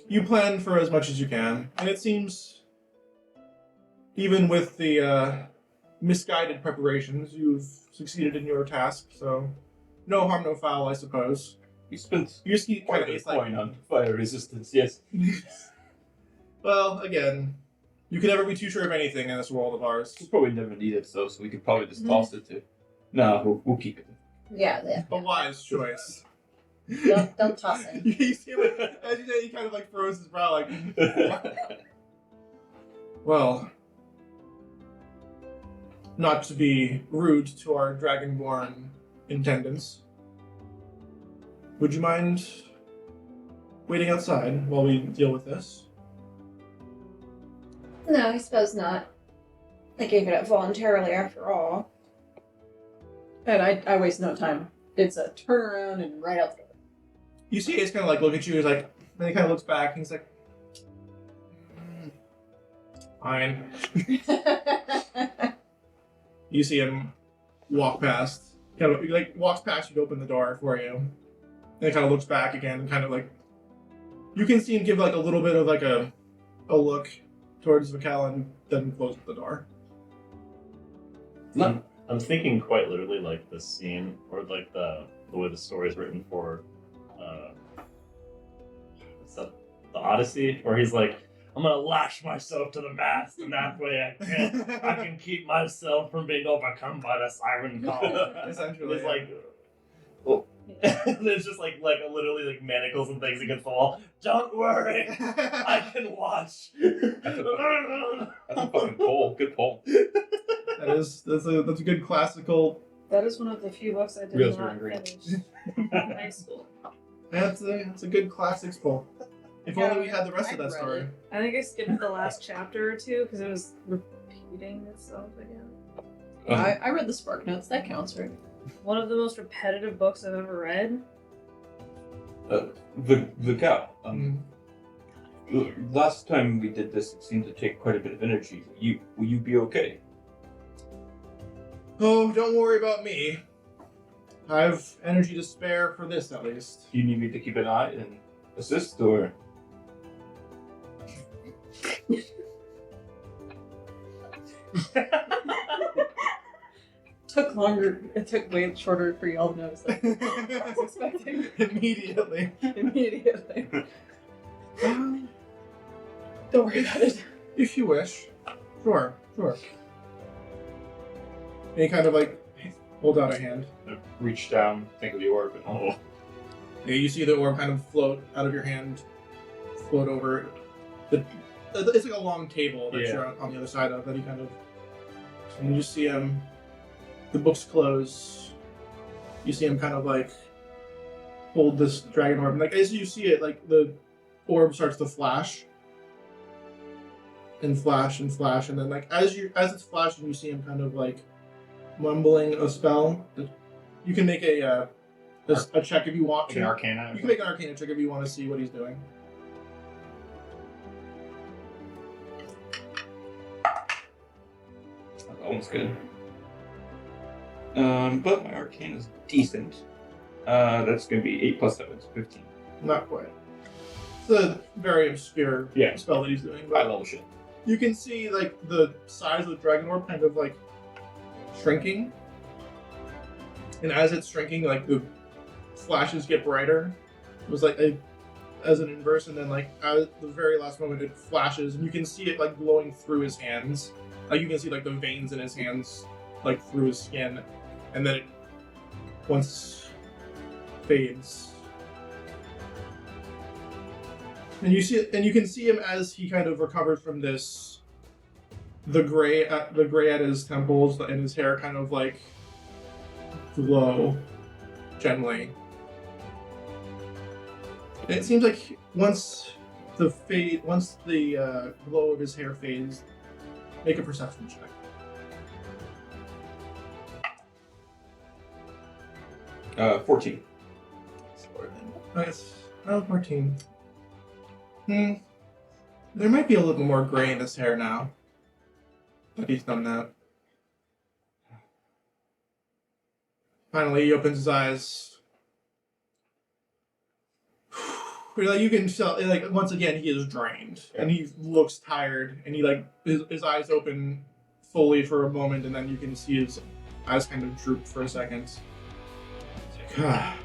you plan for as much as you can, and it seems, even with the misguided preparations, you've succeeded in your task, so no harm, no foul, I suppose.
We spent
You just keep kind
quite
of
a coin on fire resistance, yes.
Well, again, you can never be too sure of anything in this world of ours.
We probably never need it, though, so we could probably just toss it to. No, we'll keep it.
Yeah,
A wise choice.
don't toss it.
You see him, as you say, he kind of like froze his brow, like, well, not to be rude to our Dragonborn intendants, would you mind waiting outside while we deal with this?
No, I suppose not. I gave it up voluntarily after all.
And I waste no time. It's a turnaround and right out the door.
You see Ace kind of like look at you, he's like, then he kind of looks back and he's like, fine. You see him walk past, kind of like walks past you to open the door for you. And he kind of looks back again and kind of like You can see him give like a little bit of like a look towards Mikkel and then close the door.
I'm thinking quite literally like the scene or like the way the story is written for what's that, the Odyssey, where he's like, I'm gonna lash myself to the mast, and that way I can keep myself from being overcome by the siren call.
Essentially,
It's like, oh. There's just like literally like manacles and things against the wall. Don't worry, I can watch.
That's a fucking pull. Good pull.
that's a good classical.
That is one of the few books I did
Reels
not
were angry.
finish in high school.
That's a good classics pull. If only we had the rest of that
I've read
story.
it.
I think I skipped the last chapter or two because it was repeating itself again.
I read the Spark Notes. That counts, right?
One of the most repetitive books I've ever read.
The cow.
Mm.
Last time we did this, it seemed to take quite a bit of energy. Will you be okay?
Oh, don't worry about me. I have energy to spare for this, at least.
Do you need me to keep an eye and assist, or?
Took longer. It took way shorter for y'all to notice that. I was expecting
Immediately.
immediately. Don't worry about it.
If you wish. Sure. And he kind of like hold out a hand.
I reach down, think of the orb, and
Yeah, you see the orb kind of float out of your hand, float over. It's like a long table that
Yeah.
you're on the other side of that he kind of. And you just see him. The books close. You see him kind of like hold this dragon orb, and like as you see it, like the orb starts to flash. And flash, and then like as it's flashing, you see him kind of like mumbling a spell. You can make a check if you want
like
to.
an arcana.
You can make an arcana check if you want to see what he's doing.
That's almost good. But my arcane is decent. That's going to be 8 plus 7, so 15.
Not quite. It's a very obscure
Yeah.
spell that he's doing.
High
But
level shit.
you can see like the size of the dragon orb kind of like shrinking. And as it's shrinking, like the flashes get brighter. It was like as an inverse, and then like at the very last moment it flashes, and you can see it like glowing through his hands. Like you can see like the veins in his hands, like through his skin, and then it once fades. And you see it, and you can see him as he kind of recovers from this. The gray at his temples and his hair kind of like glow gently. And it seems like once the glow of his hair fades, make a perception check.
Uh, 14.
Nice. Oh, 14. There might be a little more gray in his hair now. But he's done that. Finally, he opens his eyes. Like you can tell, like once again, he is drained, and he looks tired, and he like his eyes open fully for a moment, and then you can see his eyes kind of droop for a second. It's like, ah.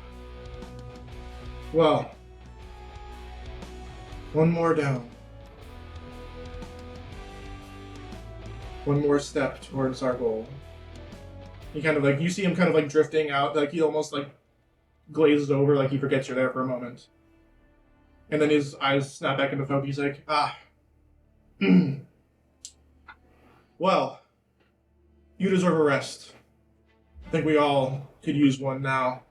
Well, one more down. One more step towards our goal. He kind of like, you see him kind of like drifting out, like he almost like glazes over, like he forgets you're there for a moment. And then his eyes snap back into focus. He's like, well, you deserve a rest. I think we all could use one now.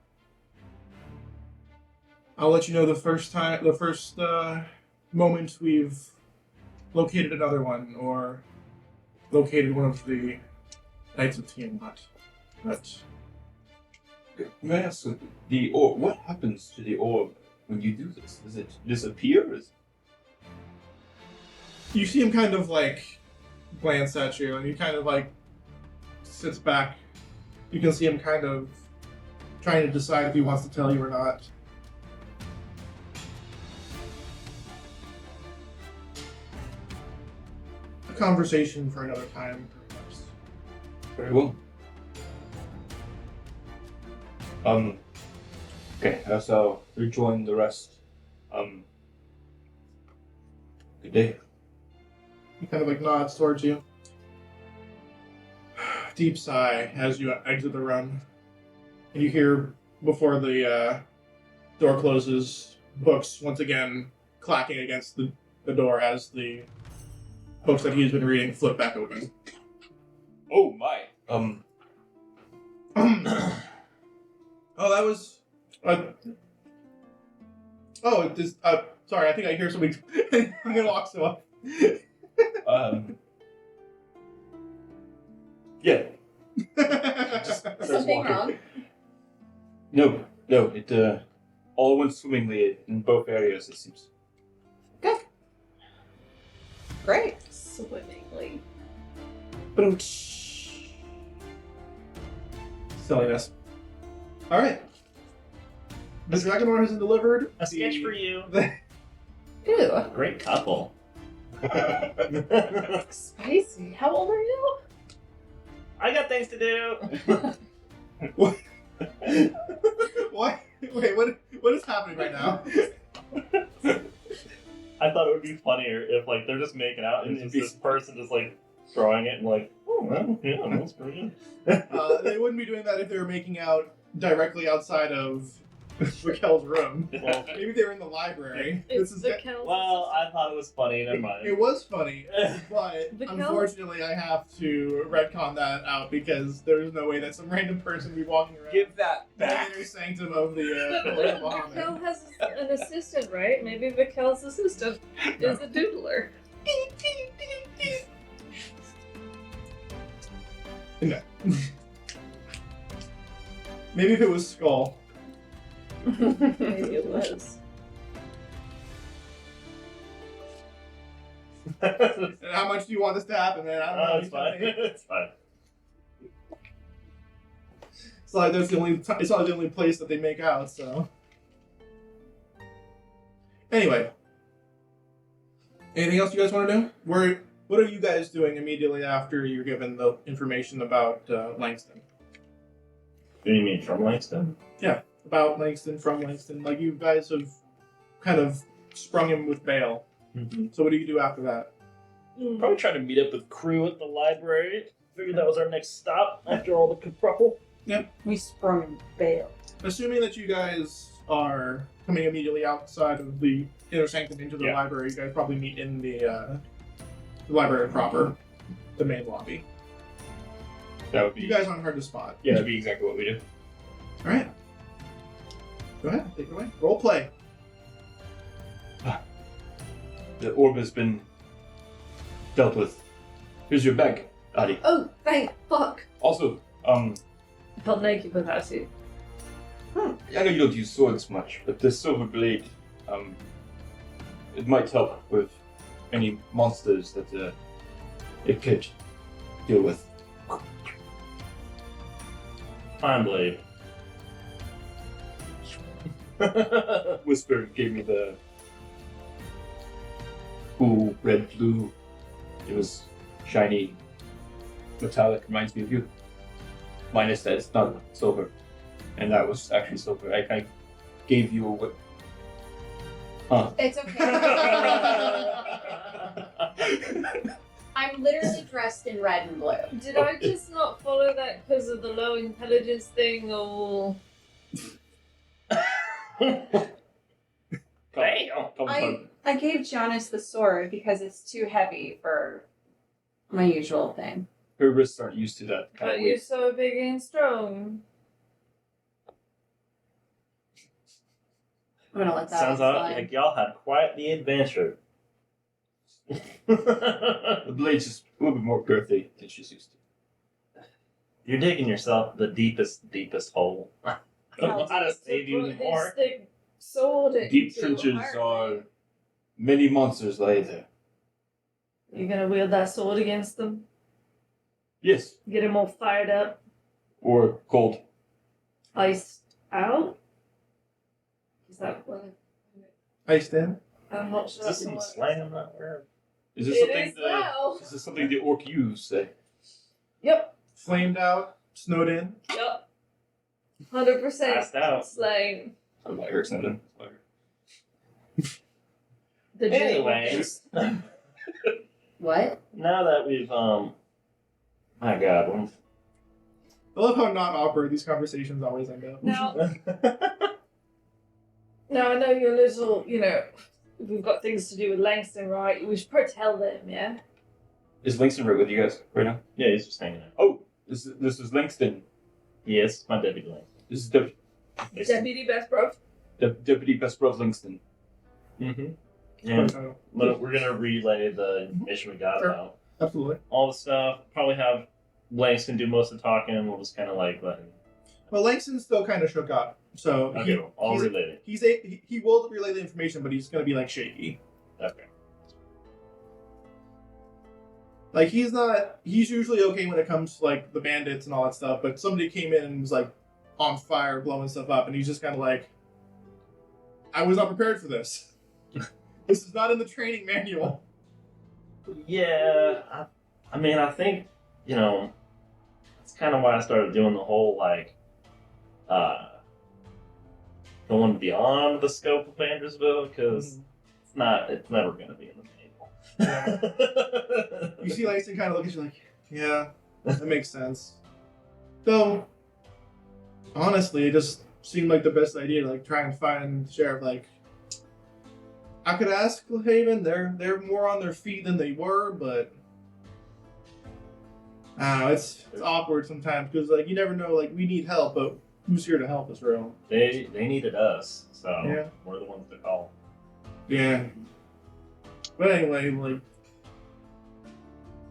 I'll let you know the first moment we've located another one, or located one of the Knights of Tiamat. But
May I ask, the orb, what happens to the orb when you do this? Does it disappear?
you see him kind of like glance at you, and he kind of like sits back. You can see him kind of trying to decide if he wants to tell you or not. conversation for another time, perhaps.
Very well. Okay, as I'll rejoin the rest. Good day.
He kind of like nods towards you. Deep sigh as you exit the room. And you hear, before the door closes, books once again clacking against the door as the books that he's been reading flip back open.
Oh my.
Oh, that was. Sorry, I think I hear somebody. I'm gonna walk so up.
Yeah.
Is something
walking.
wrong?
No, it all went swimmingly in both areas, it seems.
Good. Great.
Swimmingly.
Silliness. All right. The Dragonor has been delivered.
A sketch for you.
Ew.
Great couple.
Spicy. How old are you?
I got things to do.
What? What? Wait, what is happening right now?
I thought it would be funnier if like they're just making out and it's this person just like throwing it and like, oh well, yeah, that's pretty good.
They wouldn't be doing that if they were making out directly outside of Raquel's room.
Well,
Maybe they were in the library.
It's
This is
the Kells.
well, I thought it was funny. Never mind.
It was funny, but
The Kells-
unfortunately, I have to retcon that out because there's no way that some random person would be walking around
Give that
in the
back.
inner sanctum of the
But
Holy Bahamut.
Mikkel has an assistant, right? Maybe Mikkel's assistant is a doodler.
No. Maybe if it was Skull.
Maybe it was.
And how much do you want this to happen, man? I don't know.
Oh, it's fine. It's fine.
It's like that's the only. It's not the only place that they make out. So. Anyway. Anything else you guys want to do? What are you guys doing immediately after you're given the information about Langston?
Do you mean from Langston?
About Langston, from Langston. Like, you guys have kind of sprung him with bail.
Mm-hmm.
So what do you do after that?
Probably trying to meet up with crew at the library. Figured that was our next stop after all the kerfuffle.
We sprung bail.
Assuming that you guys are coming immediately outside of the inner sanctum into the
Yeah.
library, you guys probably meet in the library proper, the main lobby.
That would be.
You guys aren't hard to spot.
Yeah, that'd be exactly what we do.
All right. Go ahead, take it away. Role play.
The orb has been dealt with. Here's your bag, Adi.
Oh, thank fuck.
Also,
I'll make you without you.
I know you don't use swords much, but this silver blade, it might help with any monsters that it could deal with.
Fine blade.
Whisper gave me the cool red blue. It was shiny, metallic, reminds me of you. Minus that it's not silver. And that was actually silver. I gave you a whip. Huh.
It's okay. I'm literally dressed in red and blue.
Did I just not follow that because of the low intelligence thing, or
I gave Jonas the sword because it's too heavy for my usual thing.
Her wrists aren't used to that kind
but
of
you're
weight.
so big and strong?
I'm gonna let that
Sounds
slide.
like y'all had quite the adventure.
The blade's just a little bit more girthy than she's used to.
You're digging yourself the deepest hole. I don't know how to save you
Put his
anymore.
thick sword
Deep
into
trenches
heart.
are many monsters lie there.
You gonna wield that sword against them?
Yes,
Get them all fired up,
or cold.
iced out? Is that what?
Iced in.
I'm not
Is
sure.
this some slang I'm not aware of?
Is this
It
something
is now.
Is this something the orc use?
Yep.
Flamed out, snowed in.
Yep. 100%
Passed out.
slain.
I'm like Eric's not in.
The
Anyways,
What?
now that we've my God,
I love how not awkward these conversations always end up.
Now, now I know you're a little, we've got things to do with Langston, right? We should probably tell them, yeah?
Is Langston right with you guys right now?
yeah, he's just hanging out.
Oh, this is Langston.
Yes, my deputy Lane.
This is
Deputy Best Bro.
Deputy Best Bro Langston.
Mm-hmm.
Fun
And
title.
we're gonna relay the information we got
Sure.
about
Absolutely.
all the stuff. Probably have Langston do most of the talking, and we'll just kind of like let him.
Well, Langston's still kind of shook up, so
Okay, I'll
he's-
relay it.
he will relay the information, but he's gonna be like shaky.
Okay.
Like he's usually okay when it comes to like the bandits and all that stuff, but somebody came in and was like on fire, blowing stuff up, and he's just kind of like, I was not prepared for this. This is not in the training manual.
Yeah, I mean, I think that's kind of why I started doing the whole like going beyond the scope of Andersville, because it's never gonna be in the manual.
You see Langston kind of look at you like, yeah, that makes sense. Though, honestly, it just seemed like the best idea to like try and find the sheriff. Like, I could ask Haven. They're more on their feet than they were, but I don't know, it's awkward sometimes because like you never know. Like we need help, but who's here to help us, real?
They needed us, so
Yeah.
we're the ones to call.
Yeah. But anyway, like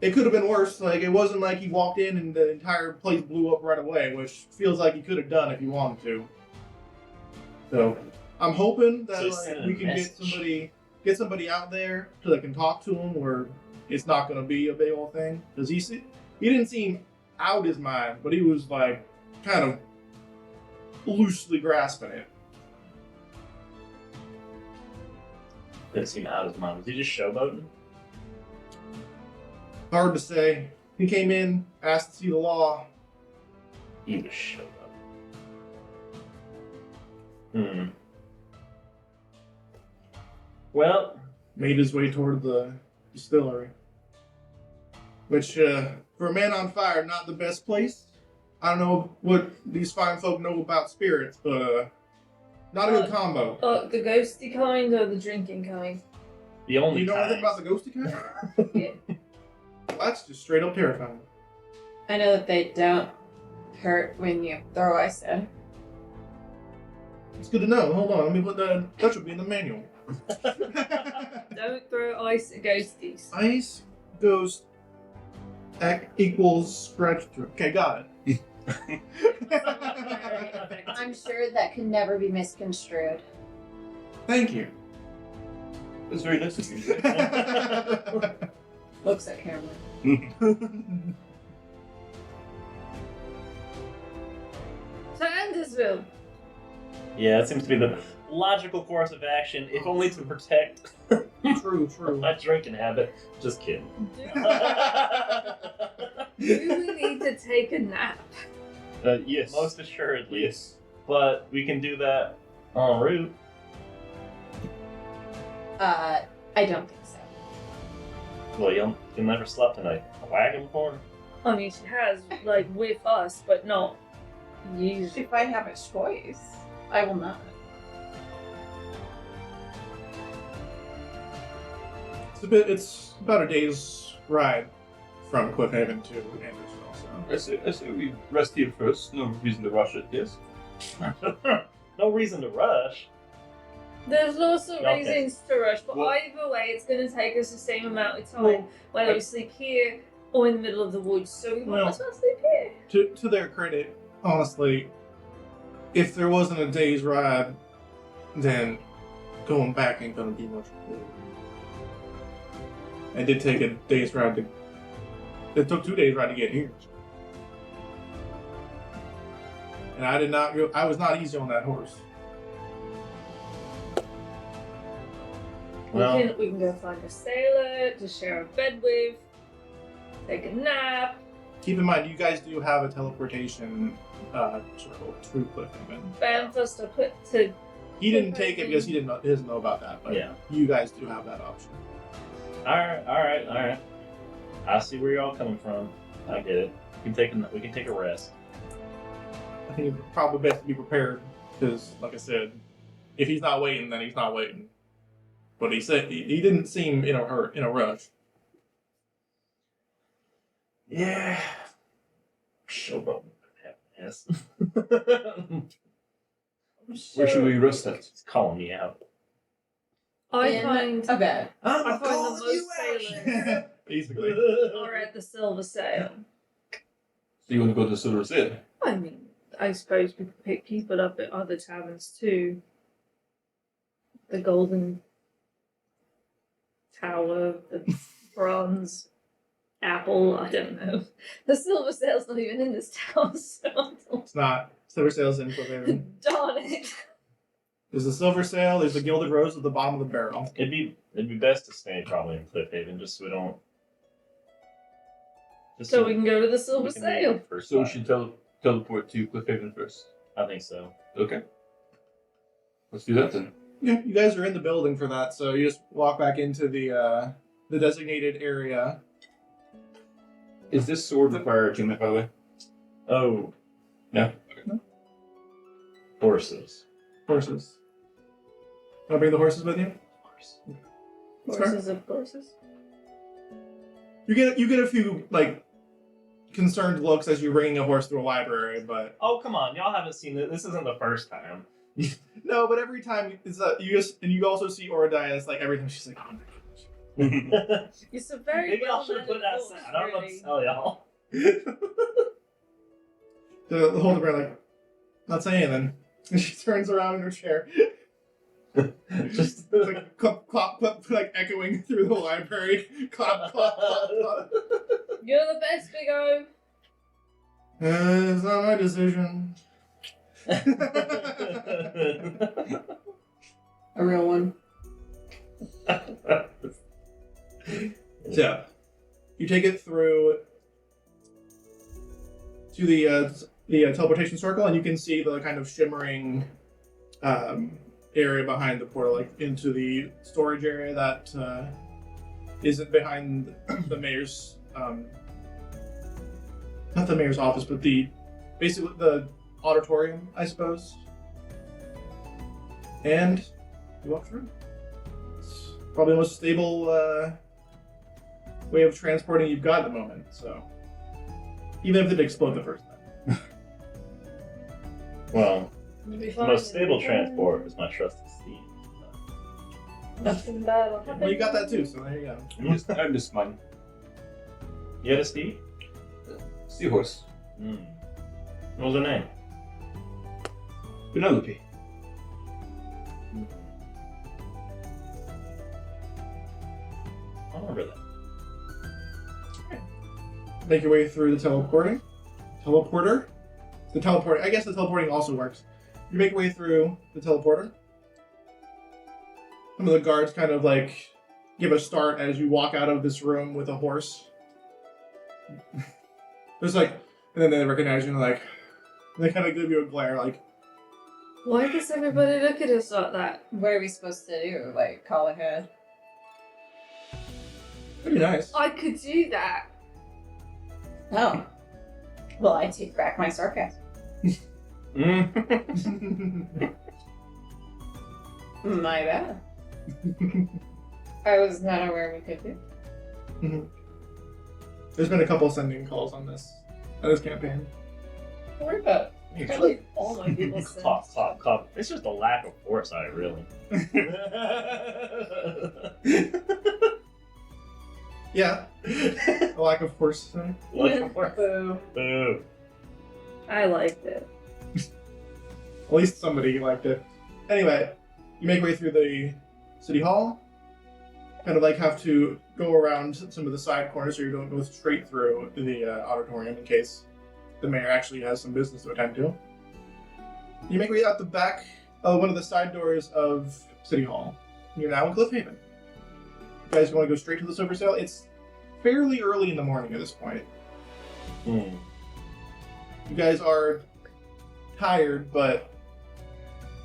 it could have been worse. Like it wasn't like he walked in and the entire place blew up right away, which feels like he could have done if he wanted to. So I'm hoping that
So
like,
send a
we can
message.
get somebody out there so they can talk to him where it's not going to be a big old thing. Because he didn't seem out his mind, but he was like kind of loosely grasping it.
Didn't seem out of his mind. Was he just showboating?
Hard to say. He came in, asked to see the law.
He was showboating. Well,
Made his way toward the distillery. Which, for a man on fire, not the best place. I don't know what these fine folk know about spirits, but not a good combo.
The ghosty kind or the drinking kind?
the only
You know anything
time.
about the ghosty kind?
Yeah.
That's just straight up terrifying.
I know that they don't hurt when you throw ice at 'em.
It's good to know. Hold on, let me put that should be in the manual.
Don't throw ice at ghosties.
Ice ghost equals scratch through. Okay, got it.
I'm sure that can never be misconstrued.
Thank you.
It's very nice of you.
Looks at Cameron.
To Andersville.
Yeah, it seems to be the logical course of action, if only to protect
True.
my drinking habit. Just kidding.
Do we need to take a nap?
Yes.
Most assuredly.
Yes.
But we can do that en route.
I don't think so.
Well, you never slept in a wagon before?
I mean, she has, like, with us, but not usually.
If I have a choice, I will not.
It's about a day's ride from Cliffhaven to Andersville, so.
I say we rest here first. No reason to rush it. Yes.
No reason to rush.
There's lots of
Okay.
reasons to rush, but
Well-
either way, it's going to take us the same amount of time,
Well,
whether we sleep here or in the middle of the woods. So we might as well sleep here.
To their credit, honestly, if there wasn't a day's ride, then going back ain't gonna be much good. I did take a day's ride to. It took 2 days ride to get here. And I did not go. I was not easy on that horse.
Well,
We can go find a sailor to share a bed with, take a nap.
Keep in mind, you guys do have a teleportation circle to Cliffhaven.
Banfus to put to.
He didn't take it because he doesn't know about that, but
yeah.
you guys do have that option.
All right. I see where you're all coming from. I get it. We can take a rest.
I think it's probably best to be prepared because, like I said, if he's not waiting, then he's not waiting. But he said he didn't seem in a rush.
Yeah. Showboat. Yes.
Where should we rest at?
It's calling me out.
I find
a bed.
I find the most sailors
Basically.
are at the Silver Sail.
So you want to go to the Silver Sail?
I mean, I suppose we could pick people up at other taverns too. The Golden Tower, the Bronze Apple, I don't know. The Silver Sail's not even in this town, so I don't...
It's not. Silver Sail's in Cliffhaven.
Darn it.
There's the Silver Sail, there's the Gilded Rose at the bottom of the barrel.
It'd be best to stay probably in Cliffhaven, just so we don't. Just
So we can go to the Silver
we can be
Sail.
first
So we
class.
should teleport to Cliffhaven first.
I think so.
Okay. Let's do that then.
Yeah, you guys are in the building for that, so you just walk back into the designated area.
Is this sword require attunement, by the way?
Oh.
No.
Horses.
Horses. Want to bring the horses with you?
Horses of horses.
You get a few like concerned looks as you're bringing a horse through a library, but
Oh come on, y'all haven't seen it. This isn't the first time.
no. But every time it's you also see Oradias like every time she's like, oh my gosh.
It's a very
Maybe y'all should have put it outside. I don't know what to tell y'all.
The whole bear like not saying anything. And she turns around in her chair.
Just
It's like clop, clop, clop, like echoing through the library. Clop, clop, clop, clop.
You're the best, Big O.
It's not my decision.
A real one.
So, you take it through to the teleportation circle, and you can see the kind of shimmering area behind the portal, like into the storage area that isn't behind the mayor's, not the mayor's office, but basically the auditorium, I suppose. And you walk through. It's probably the most stable way of transporting you've got at the moment, so even if it did explode the first time.
Well,
You'll be
the
fine.
most stable transport is my trusted steed.
Nothing bad will happen.
Well, you got that too, so there you go.
I'm just mine.
You had a steed?
Seahorse.
What was her name?
Penelope.
I remember that.
Make your way through the teleporter. I guess the teleporting also works. You make your way through the teleporter. Some of the guards kind of like give a start as you walk out of this room with a horse. There's like, and then they recognize you and like, they kind of give you a glare like,
Why does everybody look at us like that?
What are we supposed to do? Like, call ahead?
pretty nice.
I could do that.
Oh. Well, I take back my sarcasm. My bad. I was not aware we could do.
There's been a couple sending calls on this campaign.
Don't worry about it.
Probably all my people said.
Clop, clop, clop. It's just a lack of foresight, really.
Yeah. A lack of foresight.
Lack of foresight.
Boo.
Boo.
I liked it.
At least somebody liked it. Anyway, you make your way through the city hall. Kind of like have to go around some of the side corners so you don't go straight through the auditorium in case the mayor actually has some business to attend to. You make your way out the back of one of the side doors of City Hall. You're now in Cliffhaven. guys want to go straight to the silver sail? It's fairly early in the morning at this point.
Hmm.
You guys are tired, but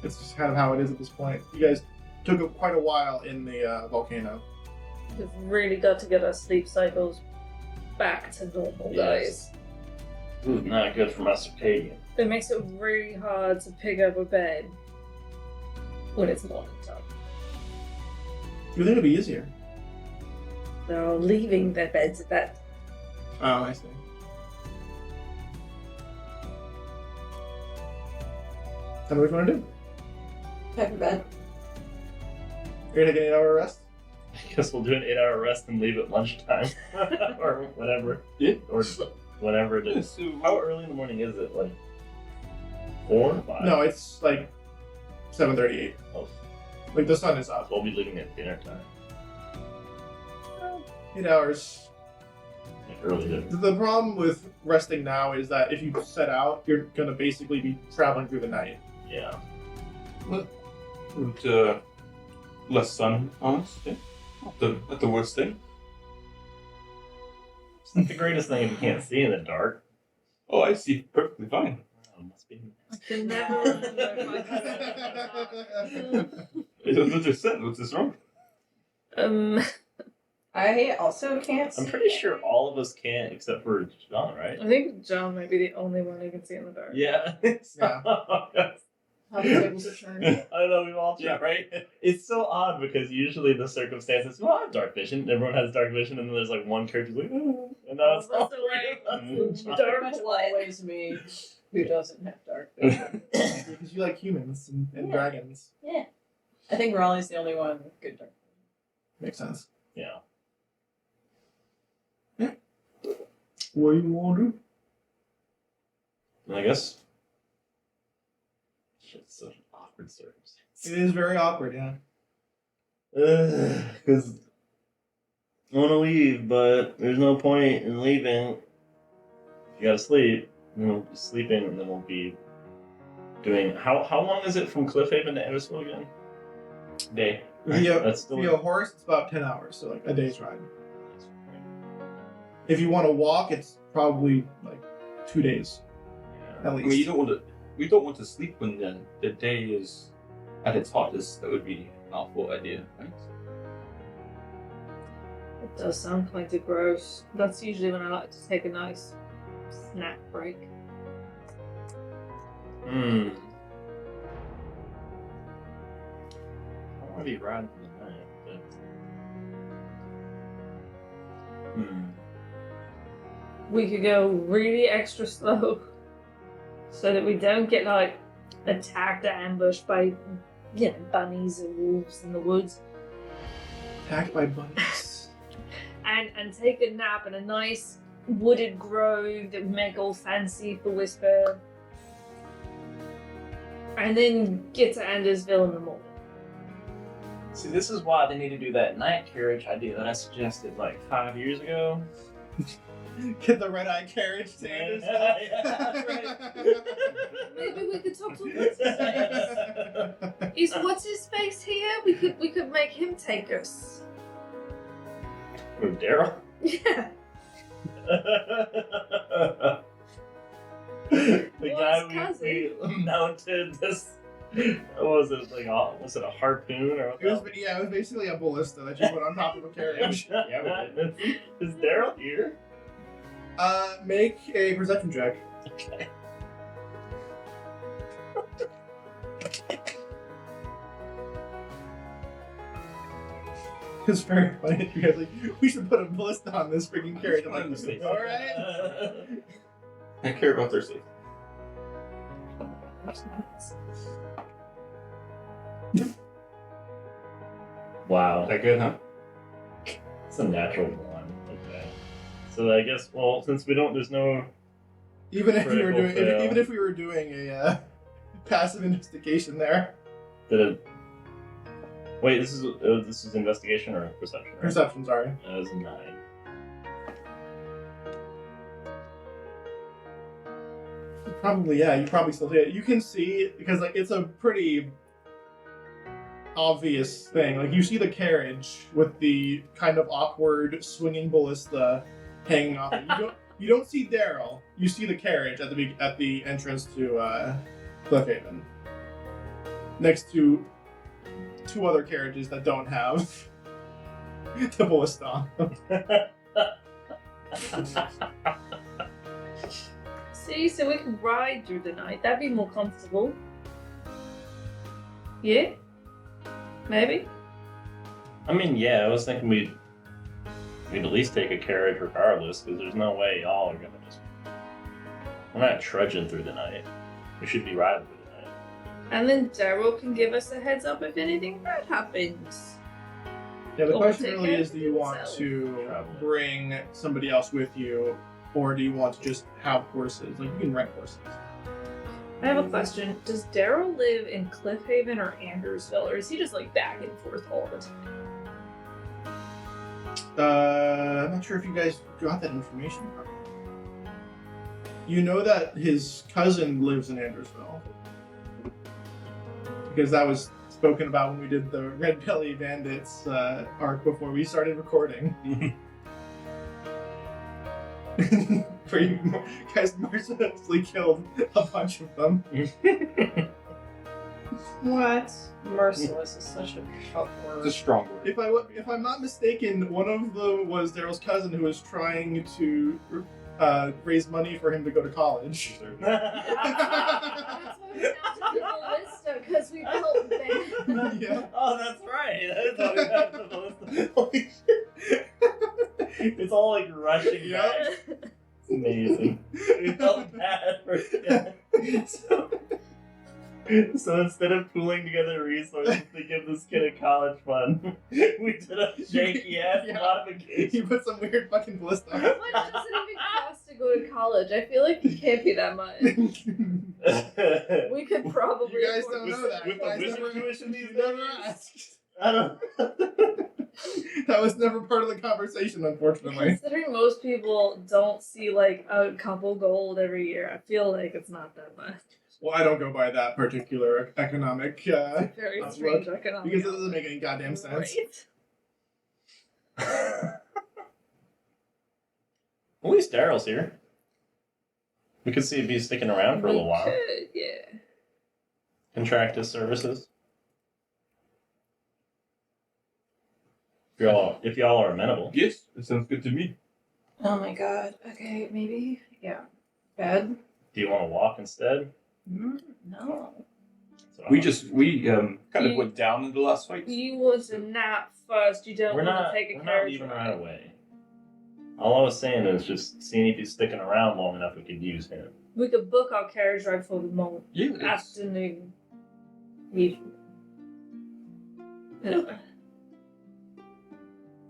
it's just kind of how it is at this point. You guys took quite a while in the volcano.
We've really got to get our sleep cycles back to normal, guys.
Ooh, not good for my circadian.
It makes it really hard to pick up a bed when it's morning time.
You think it'd be easier?
They're all leaving their beds at that.
Oh, I see. Tell me what you want to do.
Type of bed.
You're gonna take an 8-hour rest?
I guess we'll do an 8-hour rest and leave at lunchtime. Or whatever.
Yeah.
Or whatever it is. How early in the morning is it? Like 4? 5?
No, it's like 7:38.
Oh,
Like the sun is up.
we'll be leaving at dinner time.
8 hours.
Like early dinner.
The problem with resting now is that if you set out, you're gonna basically be traveling through the night.
Yeah.
With less sun on us. Yeah. Not the worst thing.
It's not the greatest thing if you can't see in the dark.
Oh, I see perfectly fine.
Oh, must be.
I can never remember if
What's this set? What's this wrong?
I also can't
I'm pretty sure all of us can't except for John, right?
I think John might be the only one who can see in the dark.
Yeah.
Yeah.
how the tables are turned.
I don't know, we've all tried, right? It's so odd because usually the circumstances, well, I have dark vision, everyone has dark vision, and then there's like one character who's like, oh, and now it's all three of us and John.
Dark
Pretty much
light.
always me who doesn't have dark vision.
Because you like humans and
Yeah.
dragons.
Yeah. I think Raleigh's the only one with good dark
Makes sense.
Yeah.
What do you want to do?
And I guess. Shit's such an awkward circumstance.
It is very awkward, yeah.
Because I want to leave, but there's no point in leaving. You gotta sleep, and then we'll be sleeping, and then we'll be doing. How long is it from Cliffhaven to Andersville again? Day.
Via,
That's still.
via horse, it's about 10 hours, so like a day's ride. If you want to walk, it's probably like 2 days
Yeah.
at
I
least.
mean, you don't want to. We don't want to sleep when the day is at its hottest. That would be an awful idea, right?
It does sound kind of gross. That's usually when I like to take a nice snack break.
Hmm. I don't want to be riding for the night, but.
We could go really extra slow so that we don't get like attacked or ambushed by, bunnies or wolves in the woods.
Attacked by bunnies.
And take a nap in a nice wooded grove that would make all fancy for Whisper. And then get to Andersville in the morning.
See, this is why they need to do that night carriage idea that I suggested like 5 years ago.
Get the red-eye carriage to Andersville.
Yeah,
Maybe we could talk to what's his face. Is what's his face here? We could make him take us.
Who, Daryl?
Yeah.
The
Well,
guy
his
we mounted this. What was it like? Was it a harpoon or?
It was basically a ballista that you put on top of a carriage.
Yeah, but is Daryl here?
Make a perception check.
Okay.
It's very funny. You guys like, we should put a ballista on this freaking carriage. I'm like, all right.
I care about their safety.
Wow,
Is that good, huh?
it's a natural one. Okay. So I guess, well, since we don't, there's no.
Even if we were
Critical
doing,
fail.
even if we were doing a passive investigation there,
Did it? Wait, this is investigation or perception? Right?
perception. Sorry.
That was a 9.
Probably, yeah. You probably still see it. You can see because like it's a pretty obvious thing. Like, you see the carriage with the kind of awkward swinging ballista hanging off it. You don't see Daryl. You see the carriage at the entrance to Cliffhaven, next to 2 other carriages that don't have the ballista on them.
See, so we can ride through the night. That'd be more comfortable. Yeah? Maybe?
I mean, yeah, I was thinking we'd at least take a carriage regardless, because there's no way y'all are gonna just... We're not trudging through the night. We should be riding through the night.
And then Daryl can give us a heads up if anything bad happens.
Yeah, the
Or
question
take
really
care
is,
of
do you want
himself.
to
Travel.
bring somebody else with you, or do you want to just have horses? Like, you can rent horses.
I have a question. Does Daryl live in Cliffhaven or Andersville, or is he just like back and forth all the time?
I'm not sure if you guys got that information. You know that his cousin lives in Andersville. Because that was spoken about when we did the Red Belly Bandits arc before we started recording. Where you guys mercilessly killed a bunch of them.
What? Merciless is such a tough
It's a
word.
strong word.
If I'm not mistaken, one of them was Daryl's cousin who was trying to raise money for him to go to college.
That's why we found the ballista, because we felt bad.
Yeah.
Oh, that's right. That is what we had to the Holy shit. It's all like rushing
Yep.
back. It's amazing. We felt bad for him. So instead of pooling together resources to give this kid a college fund, we did a shaky ass
Yeah.
modification.
He put some weird fucking ballista on
How much does it even cost to go to college? I feel like it can't be that much.
it.
We could probably.
You guys
afford
don't know that.
With
You
the
guys
wizard
never-
tuition these
you never
days?
asked.
I don't.
That was never part of the conversation, unfortunately.
Considering most people don't see like a couple gold every year, I feel like it's not that much.
Well, I don't go by that particular economic,
Very
Look,
strange economic.
because it doesn't make any goddamn sense.
Right?
At least Daryl's here. We could see if he's sticking around for a little
We
while.
could, yeah.
Contract his services. If y'all are amenable.
Yes, that sounds good to me.
Oh my god. Okay, maybe. Yeah. Bad?
Do you want to walk instead?
No.
So,
We kind of went down in the last fight.
You want to nap first. You don't
we're
want
not
to take a
we're not
carriage
leaving
ride.
right away. All I was saying is just seeing if he's sticking around long enough we could use him.
We could book our carriage ride for the morning,
Yeah, it's-
afternoon, evening. Yeah.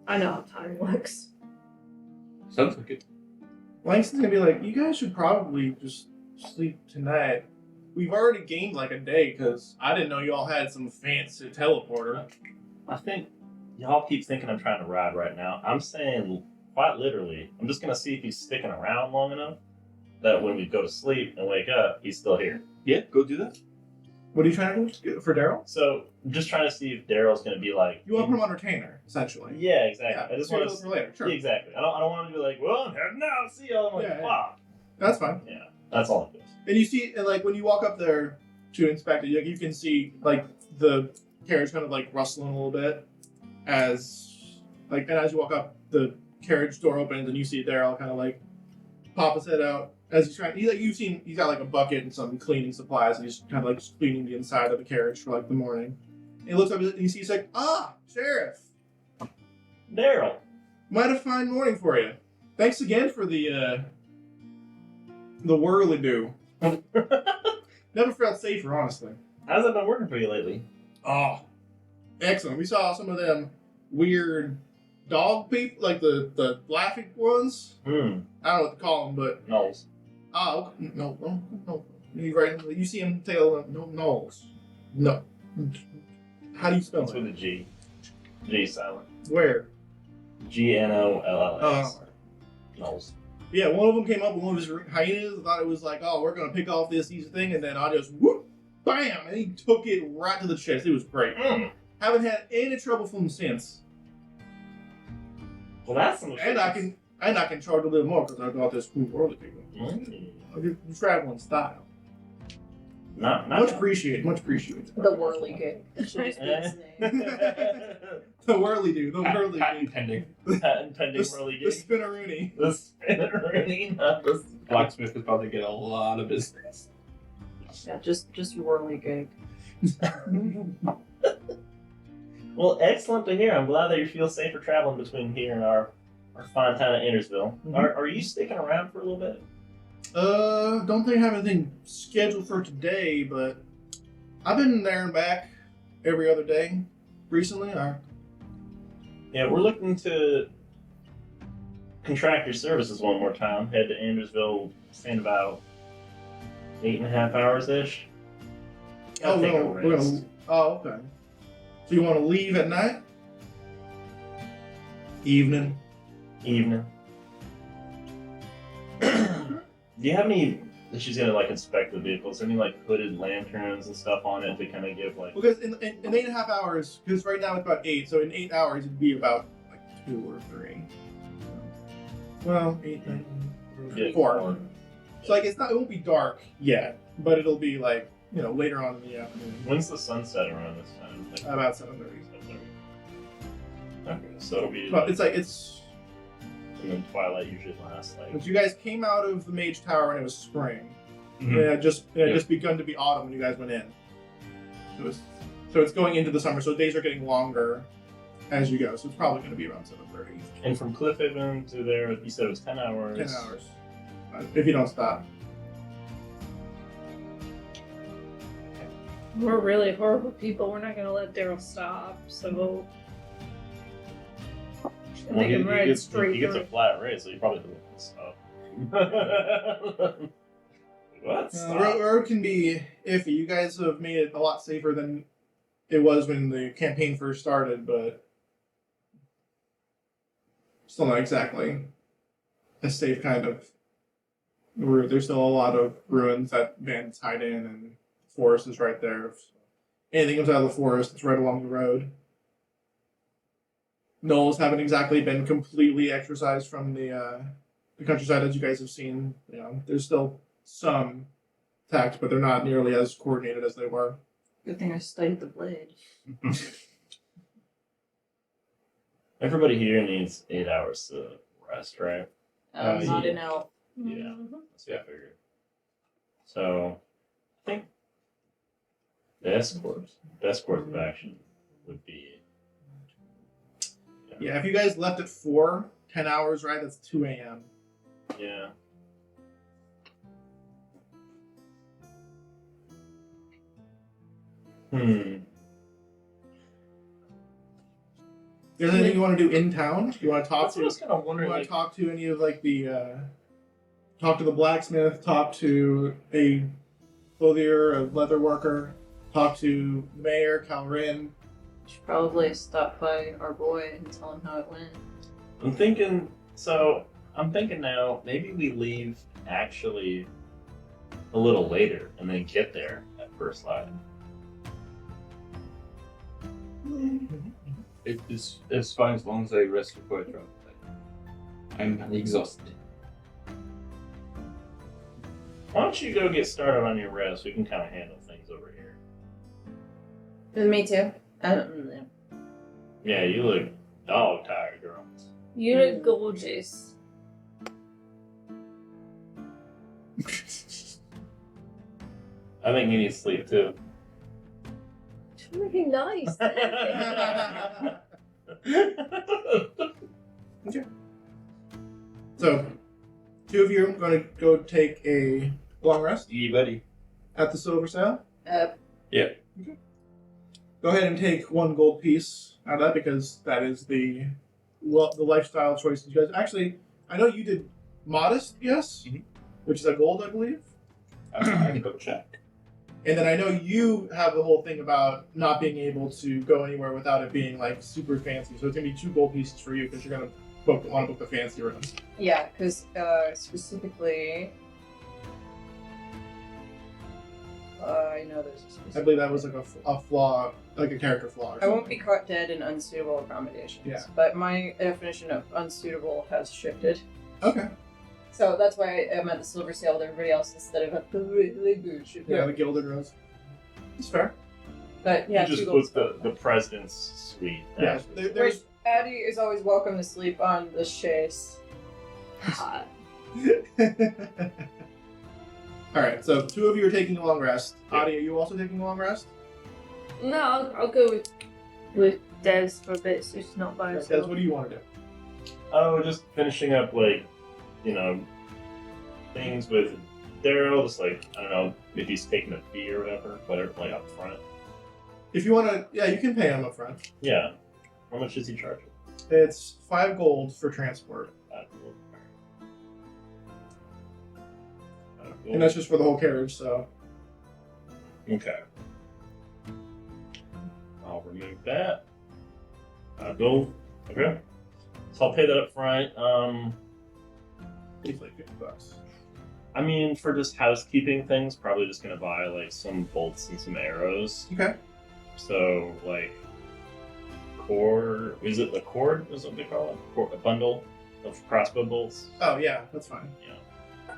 I know how time works.
sounds like it.
Langston's gonna be like, you guys should probably just sleep tonight. We've already gained like a day because I didn't know y'all had some fancy teleporter.
I think y'all keep thinking I'm trying to ride right now. I'm saying quite literally, I'm just gonna see if he's sticking around long enough that when we go to sleep and wake up, he's still here.
Yeah, go do that.
What are you trying to do for Daryl?
So I'm just trying to see if Daryl's gonna be like,
You want to put him on retainer, essentially.
yeah, exactly.
Yeah,
I just
save
want
those
to
for later. Sure,
Yeah, exactly. I don't want him to be like, well, I'm heading out. See y'all. I'm like,
Yeah, yeah.
fuck.
that's fine.
Yeah, that's all it is.
And you see, and like when you walk up there to inspect it, you can see like the carriage kind of like rustling a little bit as and as you walk up, the carriage door opens and you see Daryl kind of like pop his head out as he's trying. He's got like a bucket and some cleaning supplies, and he's kind of like just cleaning the inside of the carriage for like the morning. And he looks up and he sees like, Sheriff,
Daryl.
might have fine morning for you. Thanks again for the whirly-do. Never felt safer, honestly.
How's that been working for you lately?
Oh, excellent. We saw some of them weird dog people, like the laughing ones. I don't know what to call them, but
Knowles.
no. You see him tail no Knowles. No. How do you spell
It's with
it?
a G. G silent.
Where?
GNOLLS. Knowles.
Yeah, one of them came up with one of his hyenas. Thought it was like, oh, we're gonna pick off this easy thing, and then I just whoop, bam, and he took it right to the chest. It was great. Haven't had any trouble from them since.
Well, that's some.
And I can charge a little more because I got this cool whirly gig. I'm traveling style.
Not
Much appreciated. Much appreciated.
The whirly gig. That should just be its name.
The whirly dude. The whirly
Patent
gig.
pending.
patent pending whirly
The
gig.
spinneroonie.
The spinneroonie, not the.
Blacksmith is about to get a lot of business.
Yeah, just whirly gig.
Well, excellent to hear. I'm glad that you feel safer traveling between here and our fine town of Andersville.
Mhm.
Are you sticking around for a little bit?
Don't think I have anything scheduled for today, but I've been there and back every other day recently.
Yeah, we're looking to contract your services one more time. Head to Andersville, spend about 8.5 hours ish.
Oh, we're gonna. Oh, okay. So you want to leave at night? Evening.
Evening. Do you have any that she's gonna like inspect the vehicles? Any like hooded lanterns and stuff on it to kind of give like?
Because in 8.5 hours, because right now it's about 8, so in 8 hours it'd be about like 2 or 3. Well, 8, 9,
Yeah,
4. So like it won't be dark yet, but it'll be like later on in the afternoon.
When's the sunset around this time? Like,
About 7:30.
7:30. Okay, so it'll be.
But it's
And then twilight usually lasts like.
But you guys came out of the Mage Tower when it was spring.
Mhm.
It had just begun to be autumn when you guys went in. So it's going into the summer. So days are getting longer as you go. So it's probably going to be around 7:30.
And from Cliffhaven to there, you said it was 10 hours.
10 hours. If you don't stop.
We're really horrible people. We're not gonna let Daryl stop. So
Well,
make him ride
gets,
straight
he gets a
through.
flat rate, so you probably don't stop. What?
Road can be iffy. You guys have made it a lot safer than it was when the campaign first started, but still not exactly a safe kind of route. There's still a lot of ruins that bandits hide in, and the forest is right there. If anything comes out of the forest, it's right along the road. Knolls haven't exactly been completely exorcised from the countryside as you guys have seen. There's still some attacks, but they're not nearly as coordinated as they were.
Good thing I studied the blade.
Everybody here needs 8 hours to rest, right?
Not
yeah.
an elf.
Yeah. That's what I figured. So, I think the best course of action would be.
Yeah, if you guys left at 4, 10 hours, right? That's 2 a.m.
Yeah.
Is there anything you want to do in town? You want to talk
That's what I was
to?
kind of
You
wondering.
want
Like,
to talk to any of like the? Talk to the blacksmith. Talk to a clothier, a leather worker. Talk to the mayor, Calrin.
Should probably stop by our boy and tell him how it went.
I'm thinking now, maybe we leave actually a little later and then get there at first light.
It's fine as long as I rest before I travel. I'm exhausted.
Why don't you go get started on your rest? We can kind of handle things over here.
Me too.
Yeah, you look dog tired, girl.
You look gorgeous.
I think you need sleep too.
It's really nice.
So, 2 of you are going to go take a long rest
Yeah, buddy.
at the Silver Sail.
Yeah.
Okay. Go ahead and take 1 gold piece out of that because that is the lifestyle choices you guys. Actually, I know you did modest, yes,
Mhm.
which is a gold, I believe.
I can double check.
And then I know you have the whole thing about not being able to go anywhere without it being like super fancy. So it's gonna be 2 gold pieces for you because you're gonna want to book the fancy room.
Yeah, because specifically, I know there's a specific.
I believe that was like a flaw, like a character flaw. Or
I won't
something.
be caught dead in unsuitable accommodations.
Yeah.
But my definition of unsuitable has shifted.
Okay.
So that's why I'm at the silver sail with everybody else instead of at the really good ship.
Yeah, the Gilded Rose. It's fair.
But yeah,
you just
2 gold.
put the president's suite.
Yeah. There's.
Addie is always welcome to sleep on the chaise.
Hot.
All right. So 2 of you are taking a long rest.
Yeah.
Adi, are you also taking a long rest?
No, I'll go with Des for a bit, so she's not by
Des,
herself.
what do you want to do?
Oh, just finishing up, like, things with Daryl, just like, I don't know, if he's taking a fee or whatever, like up front.
If you want to, yeah, you can pay him up front.
Yeah. How much is he charging?
It's 5 gold for transport, and that's just for the whole carriage. So
Okay. I'll remove that. I'll go. Okay. So I'll pay that up front.
it's like $50.
I mean, for just housekeeping things, probably just gonna buy like some bolts and some arrows.
Okay.
So like, is it the cord? Is what they call it? A bundle of crossbow bolts.
Oh yeah, that's fine.
Yeah.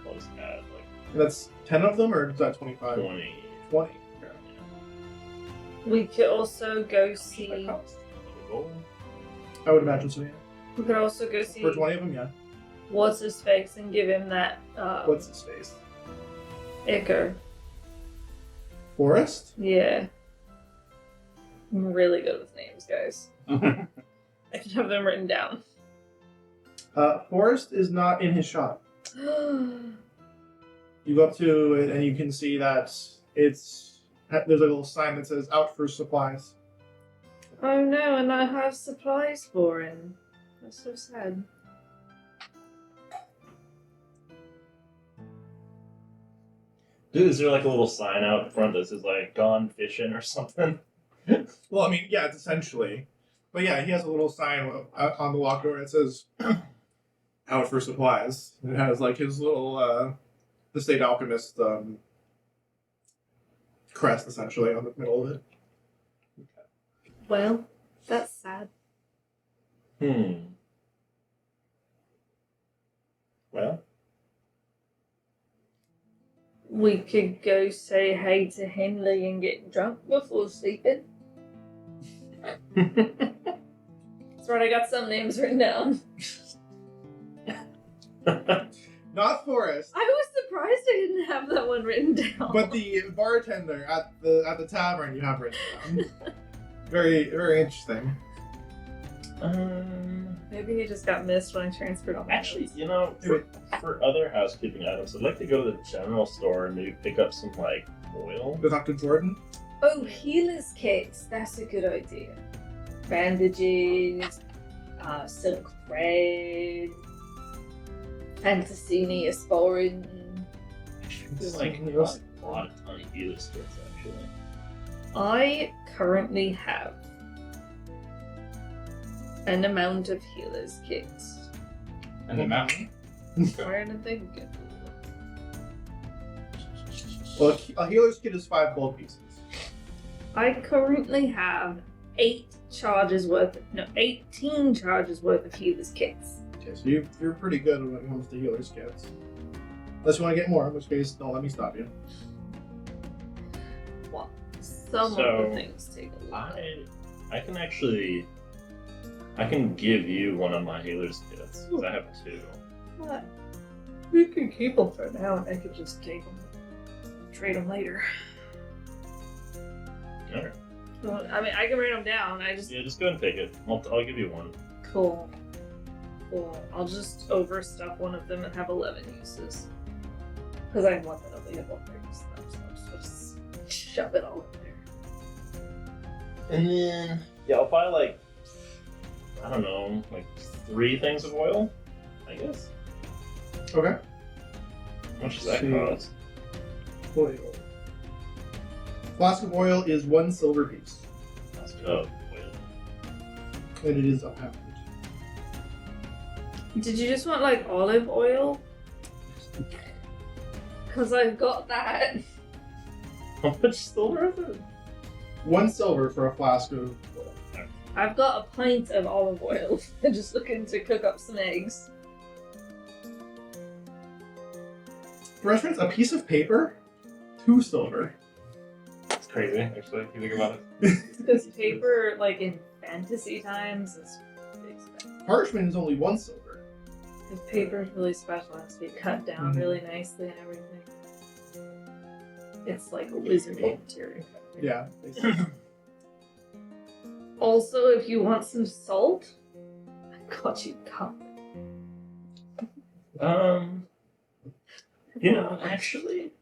I'll just add like
That's 10 of them, or is that 25?
20.
20. Okay.
We could also go
How much does
see.
that cost? Another gold?
I would imagine so. Yeah.
We could also go see
For 20 of them, yeah.
what's his face and give him that
What's his face?
Icker.
Forest?
Yeah. I'm really good with names, guys. I can have them written down.
Forest is not in his shop. You go up to it and you can see that there's a little sign that says "out for supplies."
Oh no, and I have supplies for him. That's so sad.
Dude, is there like a little sign out front that says like "gone fishing" or something?
Well, I mean, yeah, it's essentially. But yeah, he has a little sign on the lock door that says "out for supplies." It has like his little the state alchemist crest essentially on the middle of it.
Well, that's sad.
Well,
We could go say hey to Henley and get drunk before sleeping. That's right, I got some names written down.
Not Forest,
I was surprised I didn't have that one written down.
but the bartender at the tavern you have written down. Very, very interesting.
Maybe he just got missed when I transferred all my
actually,
notes.
for other housekeeping items, I'd like to go to the general store and maybe pick up some like oil.
Go talk to Jordan.
Oh, healer's kits. That's a good idea. Bandages, silk thread, Fantasini aspirin.
I feel like a lot of ton of healer skits actually.
I currently have an amount of healer's kits.
And the mountain.
Where did they go?
Well, a healer's kit is 5 gold pieces.
I currently have 18 charges worth of healer's kits.
Okay, so you're pretty good when it comes to healer's kits. Unless you want to get more, in which case, don't let me stop you.
Well, some
So,
of the things take a lot.
I can give you one of my healer's kits because I have 2.
But we can keep them for now, and I could just take them, trade them later.
Alright.
Well, I mean, I can write them down.
Yeah, just go and take it. I'll give you one.
Cool. I'll just overstuff one of them and have 11 uses. Because I want that only have 1 purpose stuff, so I'll just shove it all in there.
And then I'll buy like, I don't know, like 3 things of oil, I guess.
Okay.
How much does that
See.
cost?
Oil. Flask of oil is 1 silver piece,
That's good. Oil.
and it is a pound.
Did you just want like olive oil? Because I've got that.
How much silver is it?
1 silver for a flask of oil.
I've got a pint of olive oil. I'm just looking to cook up some eggs.
For reference, a piece of paper, 2 silver.
It's crazy, actually, if you think about it.
Because paper, like in fantasy times, is really expensive.
Parchment is only 1 silver.
Because paper is really special. It has to be cut down really nicely and everything. It's like a wizarding material.
Yeah. Basically.
Also, if you want some salt, I got you covered.
You know, actually,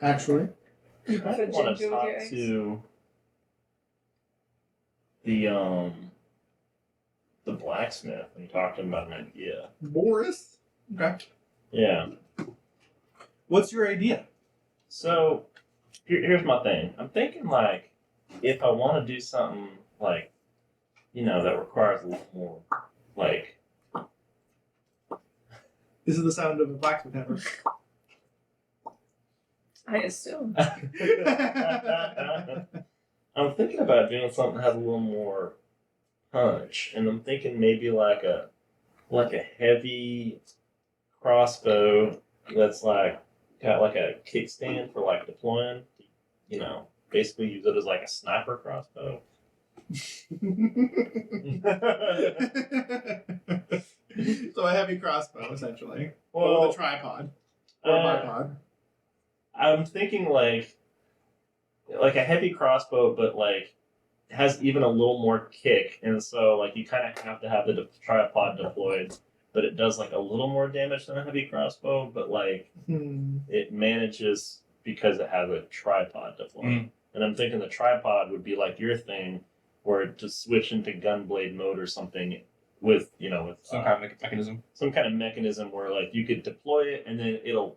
Actually.
I
Put
want
ginger
to
with
talk
your eggs?
to the blacksmith and talk to him about an idea.
Boris? Okay.
Yeah.
What's your idea?
So, here's my thing. I'm thinking, like, if I want to do something, like, you know, that requires a little more, like...
This is the sound of a blacksmith hammer.
I assume.
I'm thinking about doing something that has a little more punch, and I'm thinking maybe like a heavy crossbow that's like got like a kickstand for like deploying. You know, basically use it as like a sniper crossbow.
So a heavy crossbow, essentially. But
Well,
with a tripod. Or a bipod.
I'm thinking like a heavy crossbow, but like has even a little more kick, and so like you kind of have to have the tripod deployed, but it does like a little more damage than a heavy crossbow, but like it manages because it has a tripod deployed. And I'm thinking the tripod would be like your thing, where to switch into gunblade mode or something with
Some kind of mechanism.
some kind of mechanism where like you could deploy it and then it'll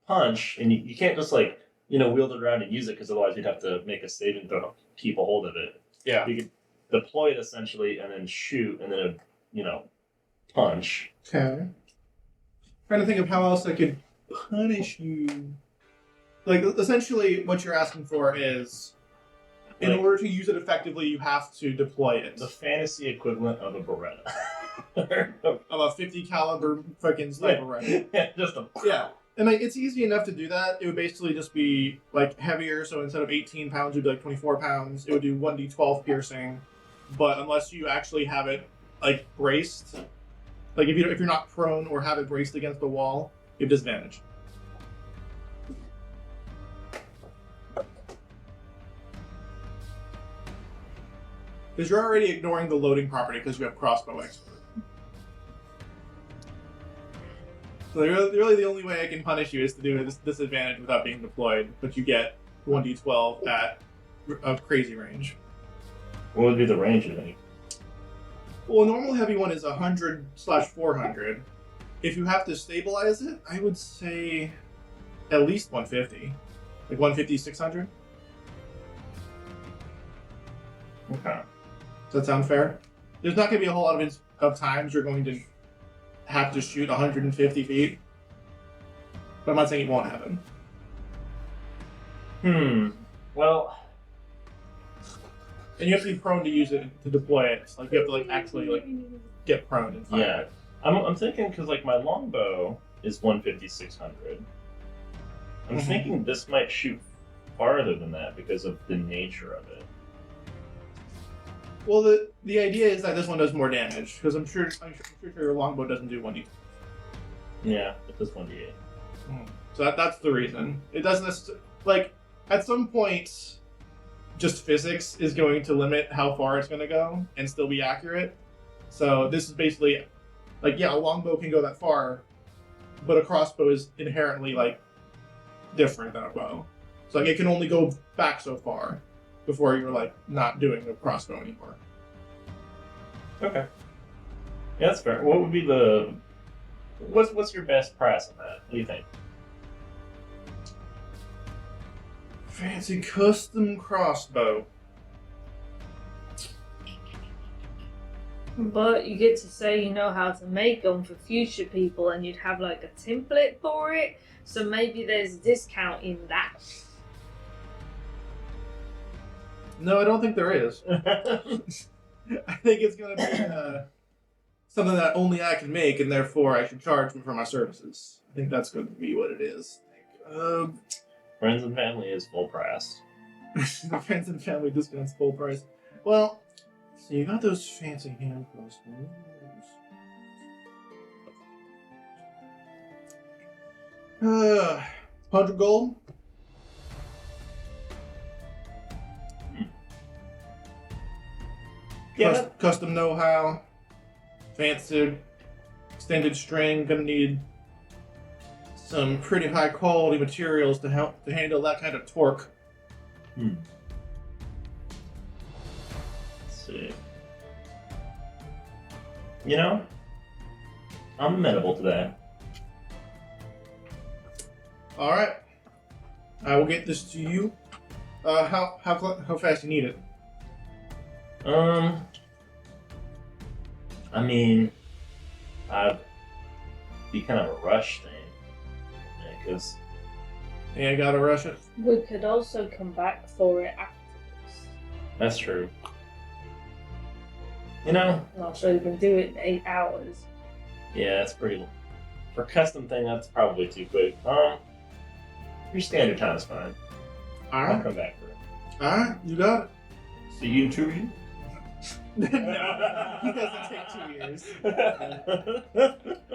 punch, and you can't just like wield it around and use it, because otherwise you'd have to make a saving throw to keep a hold of it.
Yeah.
You could deploy it essentially and then shoot and then it, punch.
Okay. Trying to think of how else I could punish you. Like, essentially, what you're asking for is, in
Like-
order to use it effectively, you have to deploy it.
The fantasy equivalent of a Beretta.
Of a 50 caliber fucking sniper rifle.
Yeah, just a
Yeah. And like, it's easy enough to do that. It would basically just be like heavier, so instead of 18 pounds, it would be like 24 pounds. It would do 1d12 piercing, but unless you actually have it like braced, like if you're not prone or have it braced against the wall, you have disadvantage. Because you're already ignoring the loading property because you have crossbow expert. So really the only way I can punish you is to do this disadvantage without being deployed, but you get 1d12 at a crazy range.
What would be the range of it?
Well, a normal heavy one is 100/400. If you have to stabilize it, I would say at least 150. Like 150, 600.
Okay.
Does that sound fair? There's not going to be a whole lot of times you're going to have to shoot 150 feet. But I'm not saying it won't happen.
Well,
And you have to be prone to use it to deploy it. Like you have to actually get prone and fire
yeah.
it.
I'm thinking because like my longbow is 150, 600. I'm
Mhm.
thinking this might shoot farther than that because of the nature of it.
Well, the idea is that this one does more damage because I'm sure your longbow doesn't do 1d.
Yeah, it does 1d8.
So that's the reason. It doesn't necessarily at some point, just physics is going to limit how far it's going to go and still be accurate. So this is basically a longbow can go that far, but a crossbow is inherently different than a bow. So it can only go back so far before you're not doing the crossbow anymore.
Okay. Yeah, that's fair. What would be what's your best price on that? What do you think?
Fancy custom crossbow.
But you get to say you know how to make them for future people, and you'd have like a template for it. So maybe there's a discount in that.
No, I don't think there is. I think it's gonna be something that only I can make, and therefore I should charge for my services. I think that's going to be what it is.
Friends and family is full price.
The friends and family discounts full price. Well, so you got those fancy hand crossbows. 100 gold.
Yeah.
Custom know-how. Fancy extended string. Gonna need some pretty high quality materials to handle that kind of torque.
Let's see. You know, I'm amenable to that.
All right, I will get this to you. How fast you need it?
I mean, I'd be kind of a rush thing, because
Yeah, gotta rush it.
We could also come back for it afterwards.
that's true. You know,
Not sure you can do it in 8 hours.
yeah, that's pretty. For a custom thing, that's probably too quick. Your standard time is fine.
All
I'll
right,
come back for it.
all right, you got it.
See you in 2 years.
No, he doesn't take 2 years.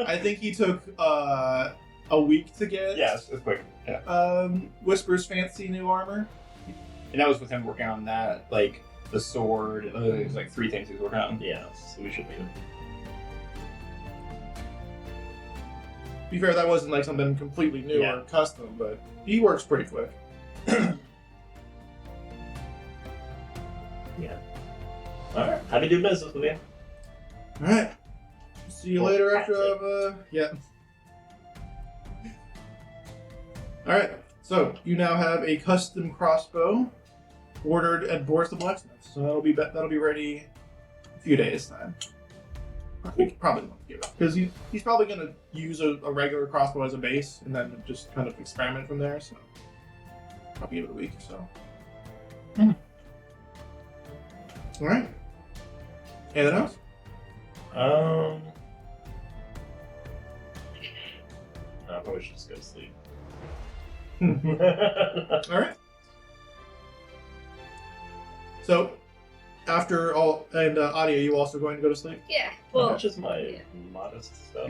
I think he took a week to get.
Yeah, it's quick. Yeah.
Whisper's fancy new armor.
And that was with him working on that, like the sword. It was like 3 things he was working on.
Yeah, so we should leave it.
To be fair, that wasn't like something completely new
Yeah.
or custom, but he works pretty quick.
Alright, happy to do business with you.
All right. See you
Well,
later
that's
after yeah. All right. So you now have a custom crossbow ordered at Boris the Blacksmith. So that'll be ready a few days time. We probably won't give it because he's probably gonna use a regular crossbow as a base and then just kind of experiment from there. So probably give it a week or so. All right. Anything else?
No, I probably should just go to sleep.
All right. So, after all, and Adia, you also going to go to sleep?
Yeah.
Well,
Well,
that's just my
yeah.
modest stuff.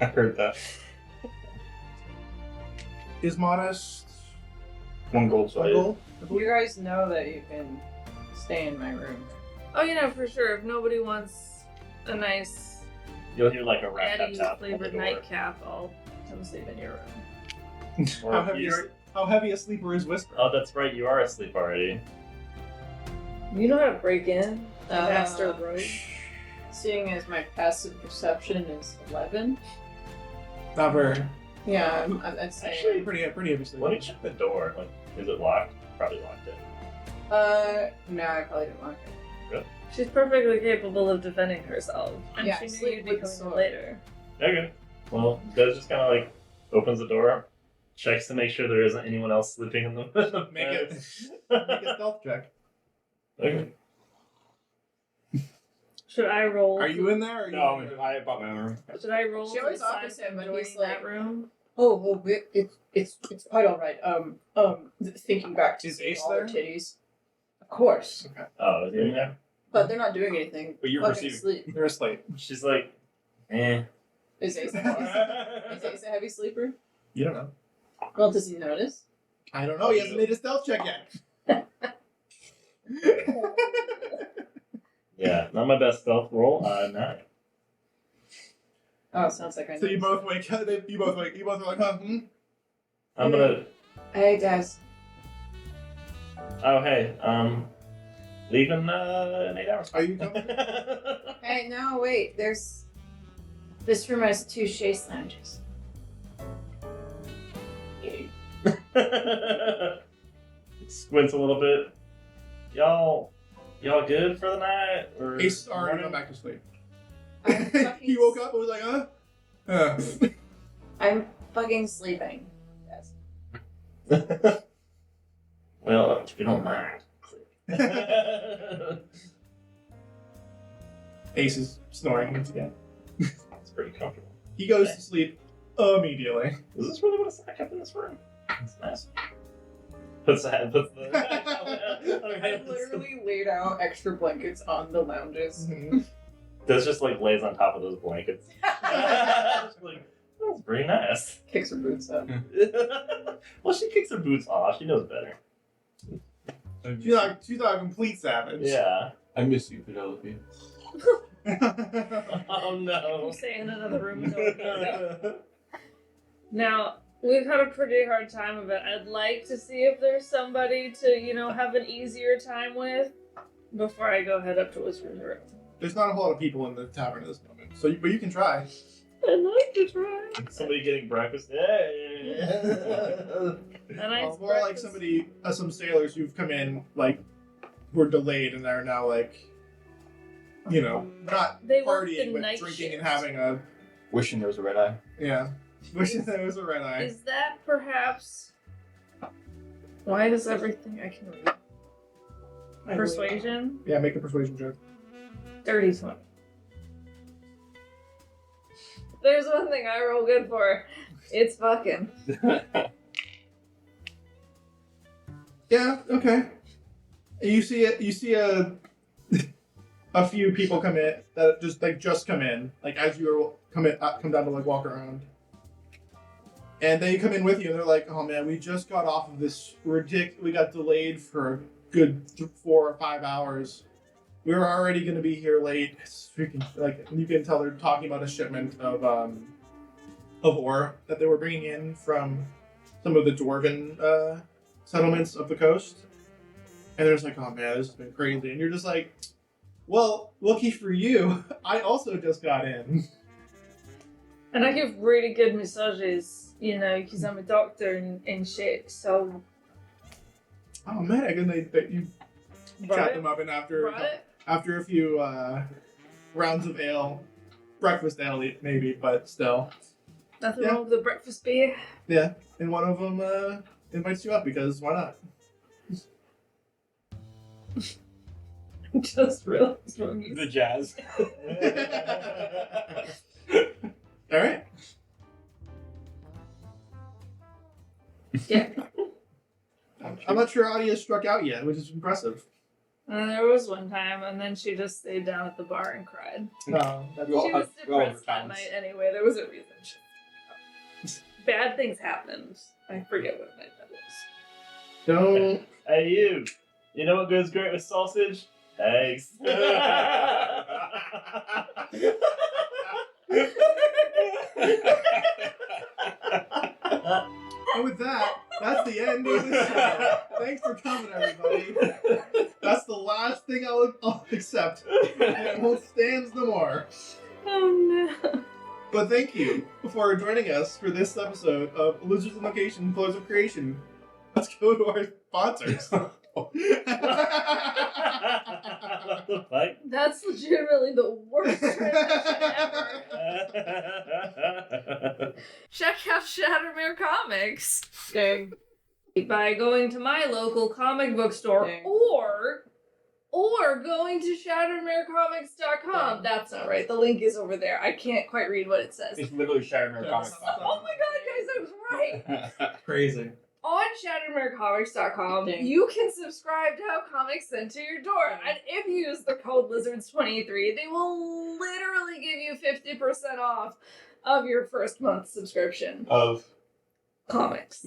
I heard that.
Is modest
1 gold, so
a goal?
You guys know that you can stay in my room.
Oh, you know, for sure. If nobody wants a nice
You'll hear like a rat tap
Eddie
tap on the
flavored
door.
nightcap, I'll come sleep in your room.
Or
How
if
heavy,
you're-
how heavy a sleeper is Whisper?
Oh, that's right. You are asleep already.
You know how to break in? Master robe?
Seeing as my passive perception is 11.
Not very.
Yeah, I'd say.
Actually,
Pretty heavy sleeper.
Let me check the door. Like, is it locked? Probably locked it.
No, I probably didn't want it.
She's perfectly capable of defending herself. And
Yeah,
she knew
sleep
you'd be
with
coming
sword.
later.
Okay. Well, Des just kind of like opens the door, checks to make sure there isn't anyone else sleeping in the
Make it-
bed.
Make a stealth check.
Okay.
Should I roll?
Are you in there? Or are you
No,
in there?
I bought my own room.
Should I roll?
She
to
always
decide
offers
if
him, but
I'm
he's
joining
like-
that room.
Oh, it's quite all right. Thinking back to
Is
seeing
Ace
all
there?
her titties. Of course,
Oh, is he in there?
but they're not doing anything.
But you're
Fucking
receiving.
sleep.
They're asleep.
She's like, eh.
Is Ace a heavy sleeper?
You don't know.
Well, does he notice?
I don't know. He hasn't made a stealth check yet.
Yeah, not my best stealth roll. 9.
Oh, sounds like I know.
So you both wake up. You both are like, huh?
I'm gonna.
Hey, guys.
Oh, hey. Leaving in 8 hours.
Are you coming?
Hey, no, wait. This room has 2 chaise lounges.
Squints a little bit. Y'all Y'all good for the night? Or
Ace already
morning?
went back to sleep.
I'm fucking
He woke up and was like,
I'm fucking sleeping. Yes.
Well, if you don't mind.
Ace is snoring once again.
It's pretty comfortable.
He goes to sleep immediately.
Is this really what it's like up in this room? It's nice. Puts the
I literally laid out extra blankets on the lounges.
This just like lays on top of those blankets. Just like, that's pretty nice.
Kicks her boots up.
Well, she kicks her boots off. She knows better.
She's not a complete savage.
Yeah.
I miss you, Penelope.
Oh no.
You say in another room. Is over. Now, we've had a pretty hard time of it. I'd like to see if there's somebody to, have an easier time with before I go head up to Whisper's room.
There's not a whole lot of people in the tavern at this moment, but you can try.
I'd like to try.
Somebody getting breakfast. Hey.
And I
More like some sailors who've come in, like, who are delayed and are now, like, not
They work
partying,
the
but
night
drinking
shift.
and having a,
Wishing there was a red eye.
yeah. Wishing there was a red eye.
Is that perhaps... Why does everything I can read? Persuasion?
Yeah, make a persuasion check.
Dirty 20. There's one thing I roll good for. It's fucking.
Yeah, okay. You see a few people come in that just come in, like as you come down to like walk around. And they come in with you and they're like, "Oh man, we just got off of this we got delayed for a good 4 or 5 hours. We were already going to be here late." It's freaking, like, you can tell they're talking about a shipment of ore that they were bringing in from some of the dwarven settlements of the coast. And they're just like, "Oh man, this has been crazy." And you're just like, "Well, lucky for you, I also just got in."
And I give really good massages, because I'm a doctor and shit, so...
Oh man, I can that you chat them up, and after a few rounds of ale, breakfast ale maybe, but still.
Nothing
Yeah.
wrong with the breakfast beer.
Yeah, and one of them invites you up because why not?
Just realized what you
The jazz.
All right.
Yeah.
I'm not sure Adia struck out yet, which is impressive.
And there was one time, and then she just stayed down at the bar and cried.
No, that's
We all
She was
have- we all have
depressed that
talents.
night anyway. There was a reason. Bad things happened. I forget what night that was.
don't.
Hey, you. You know what goes great with sausage? Eggs.
And with that, that's the end of the show. Thanks for coming, everybody. That's the last thing I'll accept. It won't stand no more.
Oh no.
But thank you for joining us for this episode of Lizards in Location, Flows of Creation. Let's go to our sponsors.
What the fuck?
That's legitimately the worst transition ever. Check out Shattermere Comics
Dang.
by going to my local comic book store
Dang.
or going to shattermarecomics.com. That's not right. The link is over there. I can't quite read what it says.
It's literally Shattermere Comics.
Oh my god, guys, I was right.
Crazy.
On shattermarecomics.com,
Dang.
you can subscribe to have comics sent to your door. And if you use the code Lizards23, they will literally give you 50% off of your first month subscription.
Of
Comics.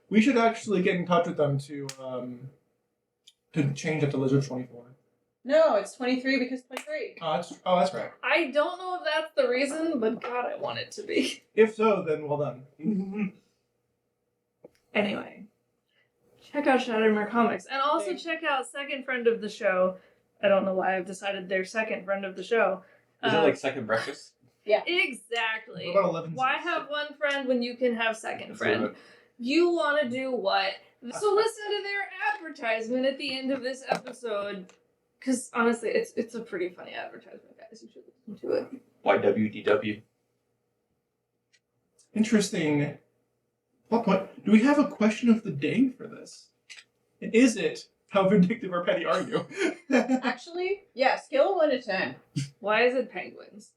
We should actually get in touch with them to change it to Lizard 24.
No, it's 23 because 23.
Oh, that's right.
I don't know if that's the reason, but God, I want it to be.
If so, then well done.
Anyway, check out Shattermere Comics. And also
Thanks.
check out second friend of the show. I don't know why I've decided they're second friend of the show.
is it like second breakfast?
Exactly.
What about 11?
Why have one friend when you can have second friend? You want to do what? So listen to their advertisement at the end of this episode
Because honestly, it's a pretty funny advertisement, guys. You should listen to it.
YWDW.
Interesting. What point? Do we have a question of the day for this? And is it, how vindictive or petty are you?
Actually, yeah, scale of 1 to 10.
Why is it penguins?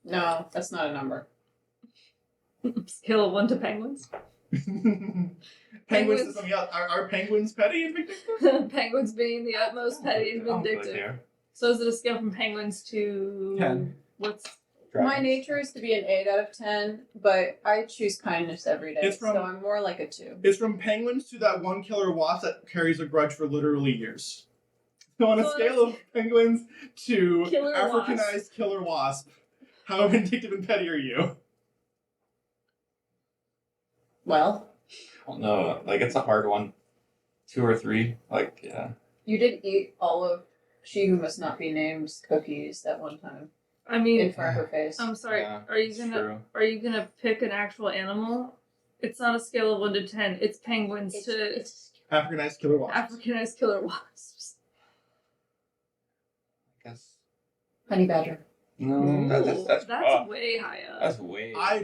No, that's not a number.
Scale of 1 to penguins.
Penguins to something else. Are penguins petty and vindictive?
Penguins being the utmost petty and vindictive. So is it a scale from penguins to
10.
What's
My nature is to be an 8 out of 10, but I choose kindness every day,
It's from-
so I'm more like a 2.
It's from penguins to that one killer wasp that carries a grudge for literally years. So on a
So
scale of penguins to
Killer
Africanized killer wasp, how vindictive and petty are you?
Well,
Oh, no, like it's a hard one. 2 or 3, like yeah.
you did eat all of She Who Must Not Be Named's cookies that one time
I mean,
in front of her face.
I'm sorry.
Yeah,
are you
it's
gonna
true.
are you gonna pick an actual animal? It's not a scale of 1 to 10. It's penguins to
Africanized killer wasp.
Africanized killer wasps.
I guess.
Honey badger.
No, that's
That's way high up.
that's way.
I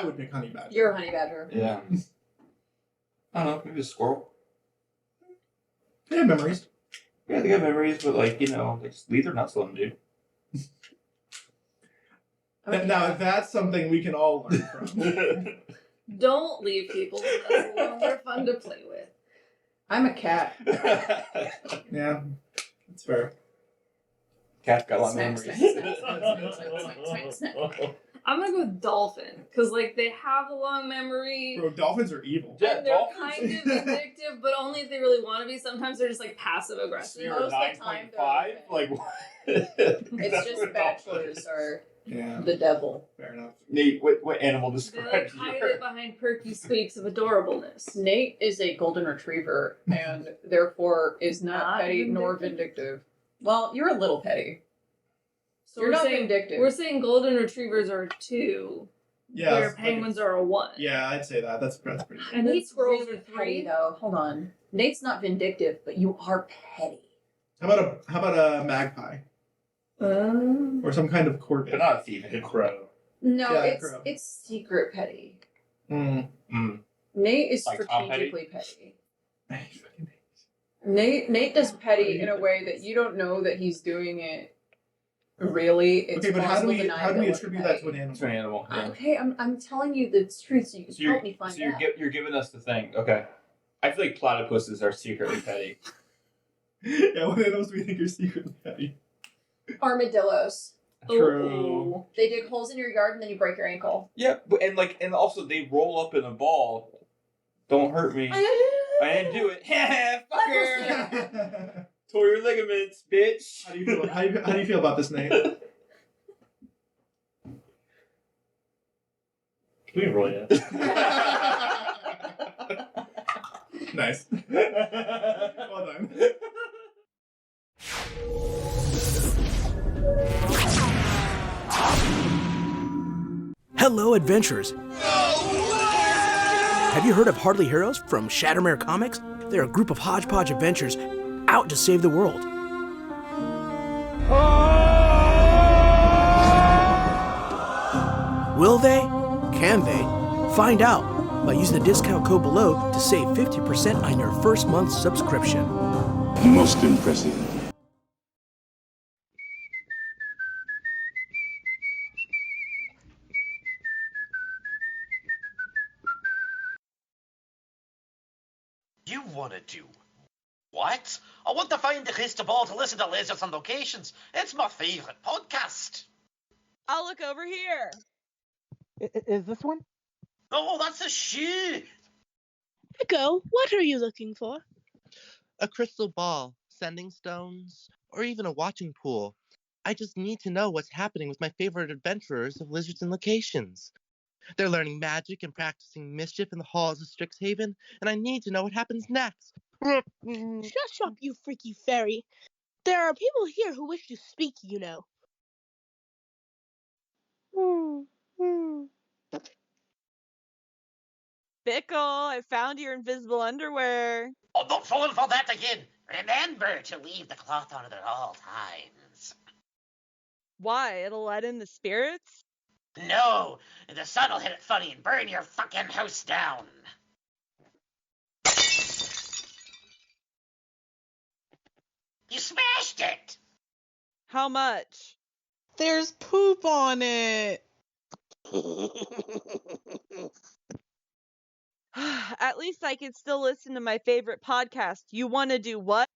would pick honey badger.
You're a honey badger.
Yeah. I don't know, maybe a squirrel.
They have memories.
Yeah, they got memories, but like, they just leave their nuts alone, dude.
Now that's something we can all learn from.
Don't leave people with us alone. They're fun to play with.
I'm a cat.
Yeah, that's fair.
Cat's got a lot of
Snack,
memories.
snack, snack.
I'm gonna go with dolphin because like they have a long memory.
Bro, dolphins are evil.
Yeah,
And they're
dolphins.
kind of vindictive, but only if they really want to be. Sometimes they're just like passive
So
aggressive.
you're a
Most of the time,
9.5?
they're
Like, what?
It's
That's
just
what
bachelors are
Yeah,
the devil.
fair enough.
Nate, what animal
They like
describes
hide
your...
it behind perky squeaks of adorableness.
Nate is a golden retriever and therefore is not
Not
petty nor vindictive. Well, you're a little petty.
So
You're
we're
not
saying
vindictive.
we're saying golden retrievers are a 2,
Yeah,
where
it's like
penguins are a 1.
yeah, I'd say that. That's pretty.
And then
Nate's
squirrels
really
are
petty
3.
though. Hold on. Nate's not vindictive, but you are petty.
How about a magpie or some kind of
They're
corvid?
not a thief.
The crow.
No,
Yeah,
it's
crow.
it's secret petty.
Mm.
Nate is
Like Tom
strategically petty. Nate does petty in a way that you don't know that he's doing it. Really, it's
Okay, but how do we
plausible
attribute that to an
deniability.
animal?
It's an animal. Yeah.
Okay, I'm telling you the truth so you can
So you're,
help me find
so you're,
out.
you're giving us the thing. Okay. I feel like platypuses are secretly petty.
Yeah, what animals do we think are secretly petty?
Armadillos.
True.
They dig holes in your yard and then you break your ankle.
Yeah, but and also they roll up in a ball. Don't hurt me. I didn't do it. Fucker. Tore your ligaments, bitch.
How do you feel? How do you feel about this, Nate?
We can roll yet.
Nice. Well done.
Hello, adventurers! Have you heard of Hardly Heroes from Shadowmere Comics? They're a group of hodgepodge adventures out to save the world. Will they? Can they? Find out by using the discount code below to save 50% on your first month's subscription.
Most impressive.
You want to do what? I want to find the crystal ball to listen to Lizards on Locations. It's my favorite podcast.
I'll look over here.
Is this one?
Oh, that's a shoe.
Echo, what are you looking for?
A crystal ball, sending stones, or even a watching pool. I just need to know what's happening with my favorite adventurers of Lizards and Locations. They're learning magic and practicing mischief in the halls of Strixhaven, and I need to know what happens next.
Shut up, you freaky fairy. There are people here who wish to speak, you know. Bickle, I found your invisible underwear.
I'm not falling for that again. Remember to leave the cloth on at all times.
Why? It'll let in the spirits?
No, the sun'll hit it funny and burn your fucking house down. You smashed it!
How much?
There's poop on it.
At least I can still listen to my favorite podcast. You want to do what?